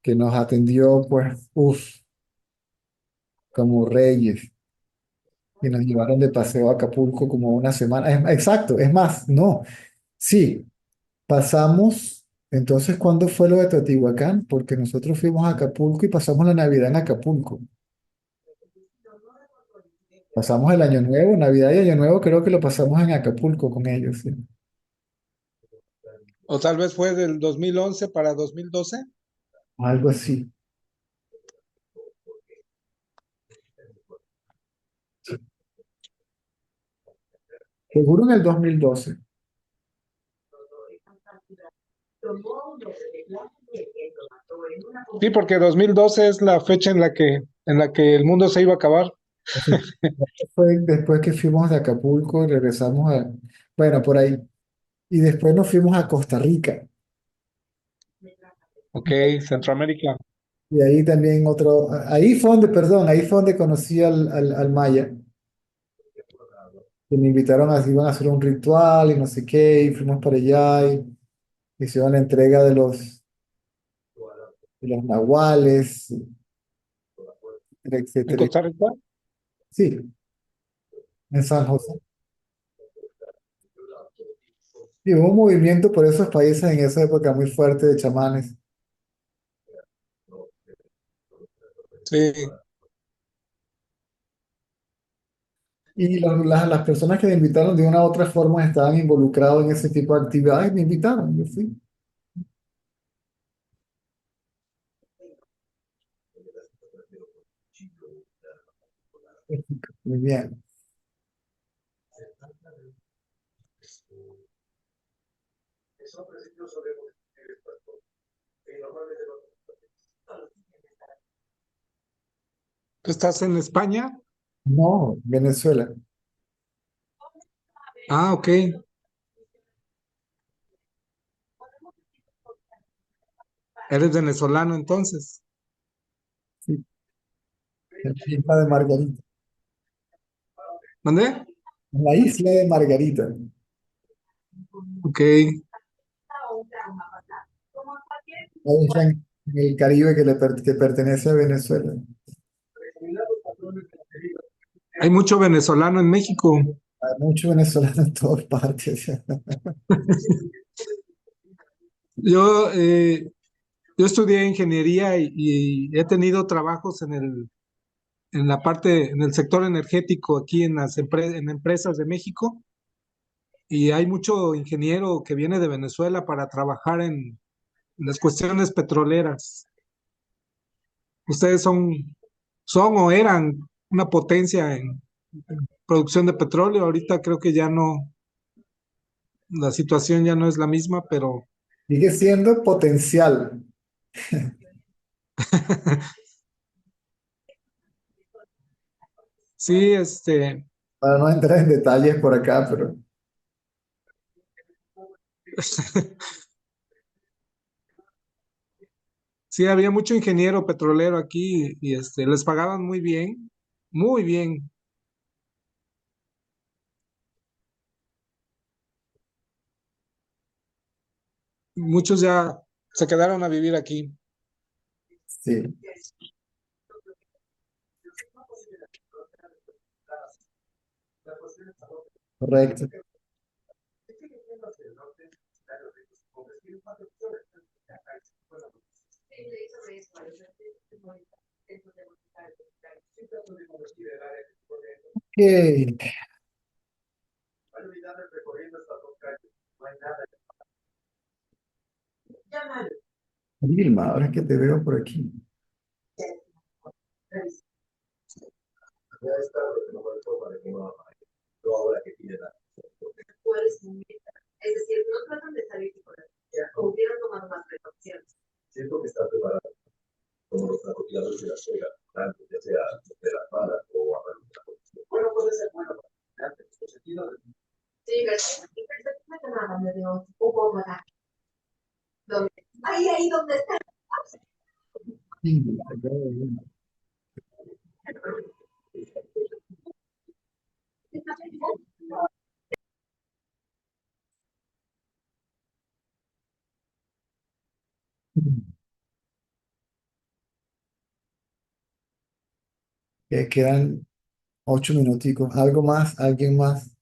que nos atendió, pues, como reyes. Y nos llevaron de paseo a Acapulco como una semana. Exacto, es más, no, sí, pasamos. Entonces, ¿cuándo fue lo de Teotihuacán? Porque nosotros fuimos a Acapulco y pasamos la Navidad en Acapulco. Pasamos el Año Nuevo, Navidad y Año Nuevo, creo que lo pasamos en Acapulco con ellos, sí. O tal vez fue del 2011 para 2012. Algo así. Seguro en el 2012. Sí, porque 2012 es la fecha en la que el mundo se iba a acabar. Así fue después que fuimos de Acapulco y regresamos bueno, por ahí. Y después nos fuimos a Costa Rica. Ok, Centroamérica. Y ahí también ahí fue donde, perdón, ahí fue donde conocí al Maya, que me invitaron iban a hacer un ritual y no sé qué, y fuimos para allá y hicieron la entrega de los nahuales, En etcétera. Costa Rica. Sí, en San José. Y hubo un movimiento por esos países en esa época muy fuerte de chamanes. Sí. Y las personas que me invitaron de una u otra forma estaban involucrados en ese tipo de actividades, me invitaron, yo fui. Muy bien. ¿Tú estás en España? No, Venezuela. Ah, ok. Eres venezolano entonces. Sí, en la isla de Margarita. ¿Dónde? En la isla de Margarita. Ok. La isla en el Caribe que pertenece a Venezuela. Hay mucho venezolano en México. Hay muchos venezolanos en todas partes. Yo, eh, yo estudié ingeniería y he tenido trabajos en la parte, en el sector energético aquí en en empresas de México. Y hay mucho ingeniero que viene de Venezuela para trabajar en las cuestiones petroleras. Ustedes son o eran una potencia en producción de petróleo. Ahorita creo que ya no, la situación ya no es la misma, pero Sigue siendo potencial, sí, para no entrar en detalles por acá, pero sí, había mucho ingeniero petrolero aquí y les pagaban muy bien, muy bien. Muchos ya se quedaron a vivir aquí. sí, correcto. Ok, Vilma, ahora que te veo por aquí. Ahí donde está. Sí, acabo de ver. Que quedan 8 minuticos. ¿Algo más? ¿Alguien más?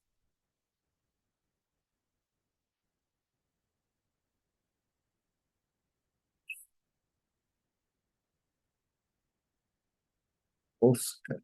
Oscar.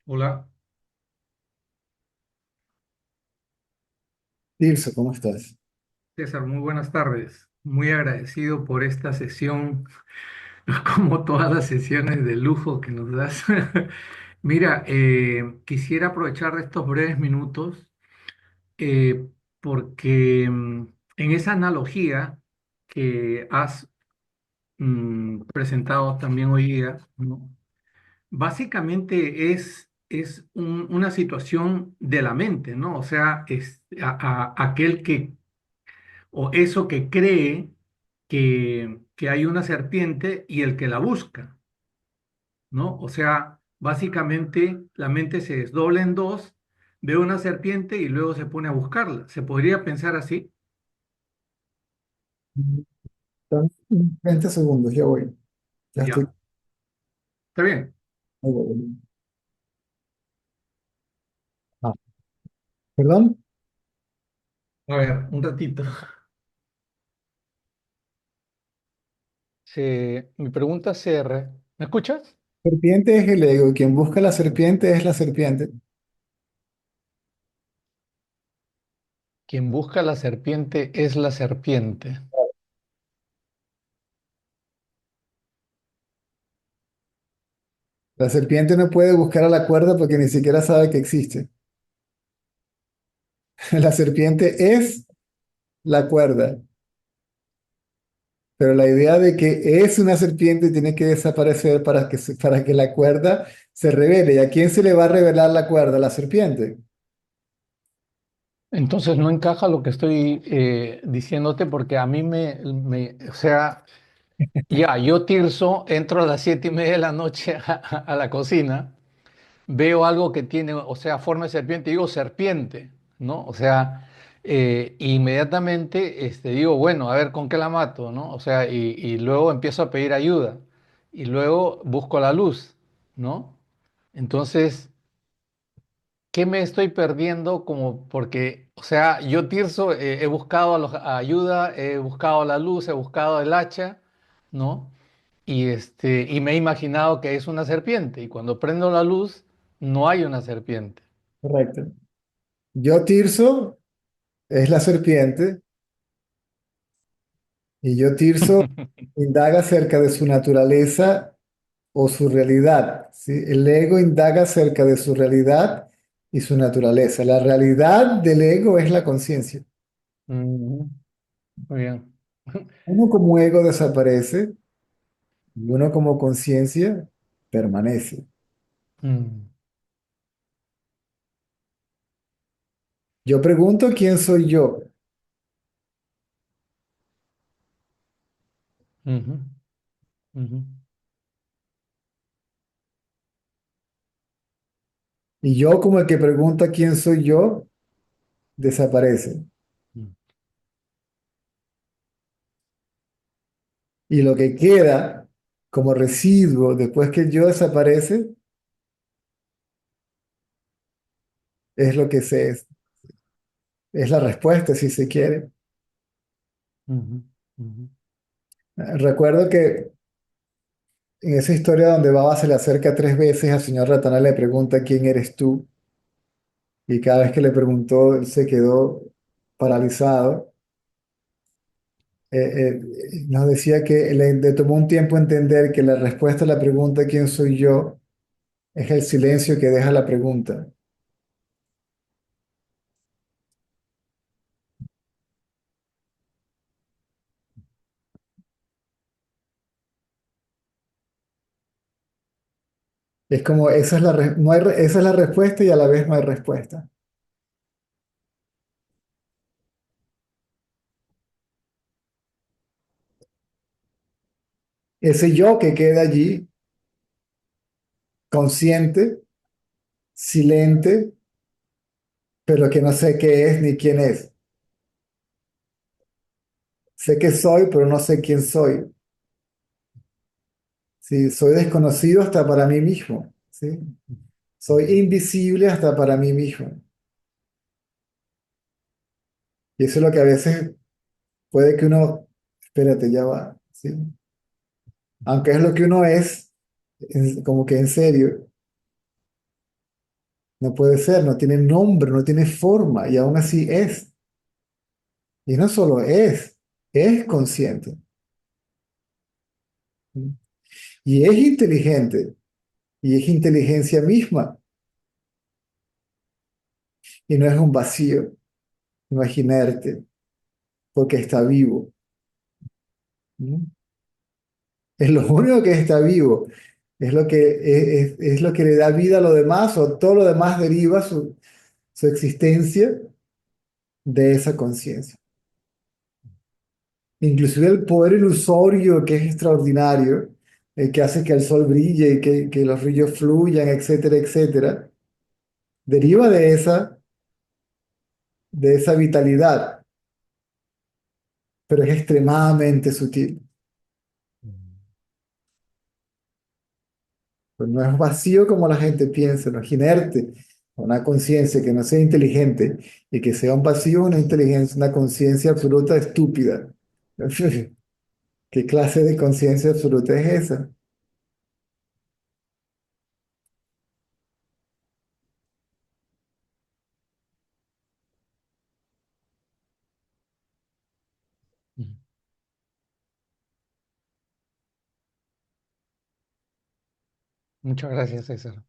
Hola, Tirso, ¿cómo estás? César, muy buenas tardes. Muy agradecido por esta sesión, como todas las sesiones de lujo que nos das. Mira, quisiera aprovechar de estos breves minutos eh, porque en esa analogía que has presentado también hoy día, ¿no? Básicamente es una situación de la mente, ¿no? O sea, es aquel que o eso que cree que hay una serpiente y el que la busca, ¿no? O sea, básicamente la mente se desdobla en dos, ve una serpiente y luego se pone a buscarla. ¿Se podría pensar así? Están 20 segundos, ya voy. Ya estoy. Ya, está bien. Ahí voy. Ah, ¿perdón? A ver, un ratito. Mi pregunta ¿me escuchas? Serpiente es el ego, y quien busca la serpiente es la serpiente. Quien busca la serpiente es la serpiente. La serpiente no puede buscar a la cuerda porque ni siquiera sabe que existe. La serpiente es la cuerda, pero la idea de que es una serpiente tiene que desaparecer para que la cuerda se revele. ¿Y a quién se le va a revelar la cuerda? La serpiente. Entonces no encaja lo que estoy diciéndote porque a mí o sea, ya, yo Tirso, entro a las 7:30 de la noche a la cocina, veo algo que tiene, o sea, forma de serpiente, digo serpiente, ¿no? O sea, inmediatamente digo, bueno, a ver con qué la mato, ¿no? O sea, y luego empiezo a pedir ayuda y luego busco la luz, ¿no? Entonces, ¿qué me estoy perdiendo? Como porque, o sea, yo Tirso he buscado ayuda, he buscado la luz, he buscado el hacha, ¿no? Y me he imaginado que es una serpiente. Y cuando prendo la luz, no hay una serpiente. Correcto. Yo, Tirso, es la serpiente y yo, Tirso, indaga acerca de su naturaleza o su realidad, ¿sí? El ego indaga acerca de su realidad y su naturaleza. La realidad del ego es la conciencia. Mm, muy bien. Uno como ego desaparece y uno como conciencia permanece. Mm, Yo pregunto quién soy yo ujú, ujú, y yo como el que pregunta quién soy yo desaparece. mm, Y lo que queda como residuo después que el yo desaparece es lo que es la respuesta si se quiere. ujú, ujú. Recuerdo que en esa historia donde Baba se le acerca tres veces al señor Ratana, le pregunta quién eres tú, y cada vez que le preguntó, él se quedó paralizado. Nos decía que le tomó un tiempo entender que la respuesta a la pregunta ¿quién soy yo? Es el silencio que deja la pregunta. Es como, esa es no hay esa es la respuesta y a la vez no hay respuesta. Ese yo que queda allí, consciente, silente, pero que no sé qué es ni quién es. Sé que soy, pero no sé quién soy. Sí, soy desconocido hasta para mí mismo. ¿Sí? Soy invisible hasta para mí mismo. Y eso es lo que a veces puede que uno, espérate, ya va. ¿Sí? Aunque es lo que uno es, como que en serio, no puede ser, no tiene nombre, no tiene forma, y aún así es. Y no solo es consciente. ¿Sí? Y es inteligente, y es inteligencia misma, y no es un vacío, no es inerte, porque está vivo. ¿Sí? Es lo único que está vivo. Es lo que, es lo que le da vida a lo demás, o todo lo demás deriva su existencia de esa conciencia. Inclusive el poder ilusorio que es extraordinario, que hace que el sol brille y que los ríos fluyan, etcétera, etcétera, deriva de esa vitalidad, pero es extremadamente sutil. Pues no es vacío como la gente piensa, no es inerte, una conciencia que no sea inteligente y que sea un vacío, una inteligencia, una conciencia absoluta estúpida. ¿Qué clase de conciencia absoluta es esa? Ujú. Muchas gracias, César.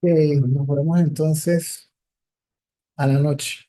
Nos vemos entonces a la noche.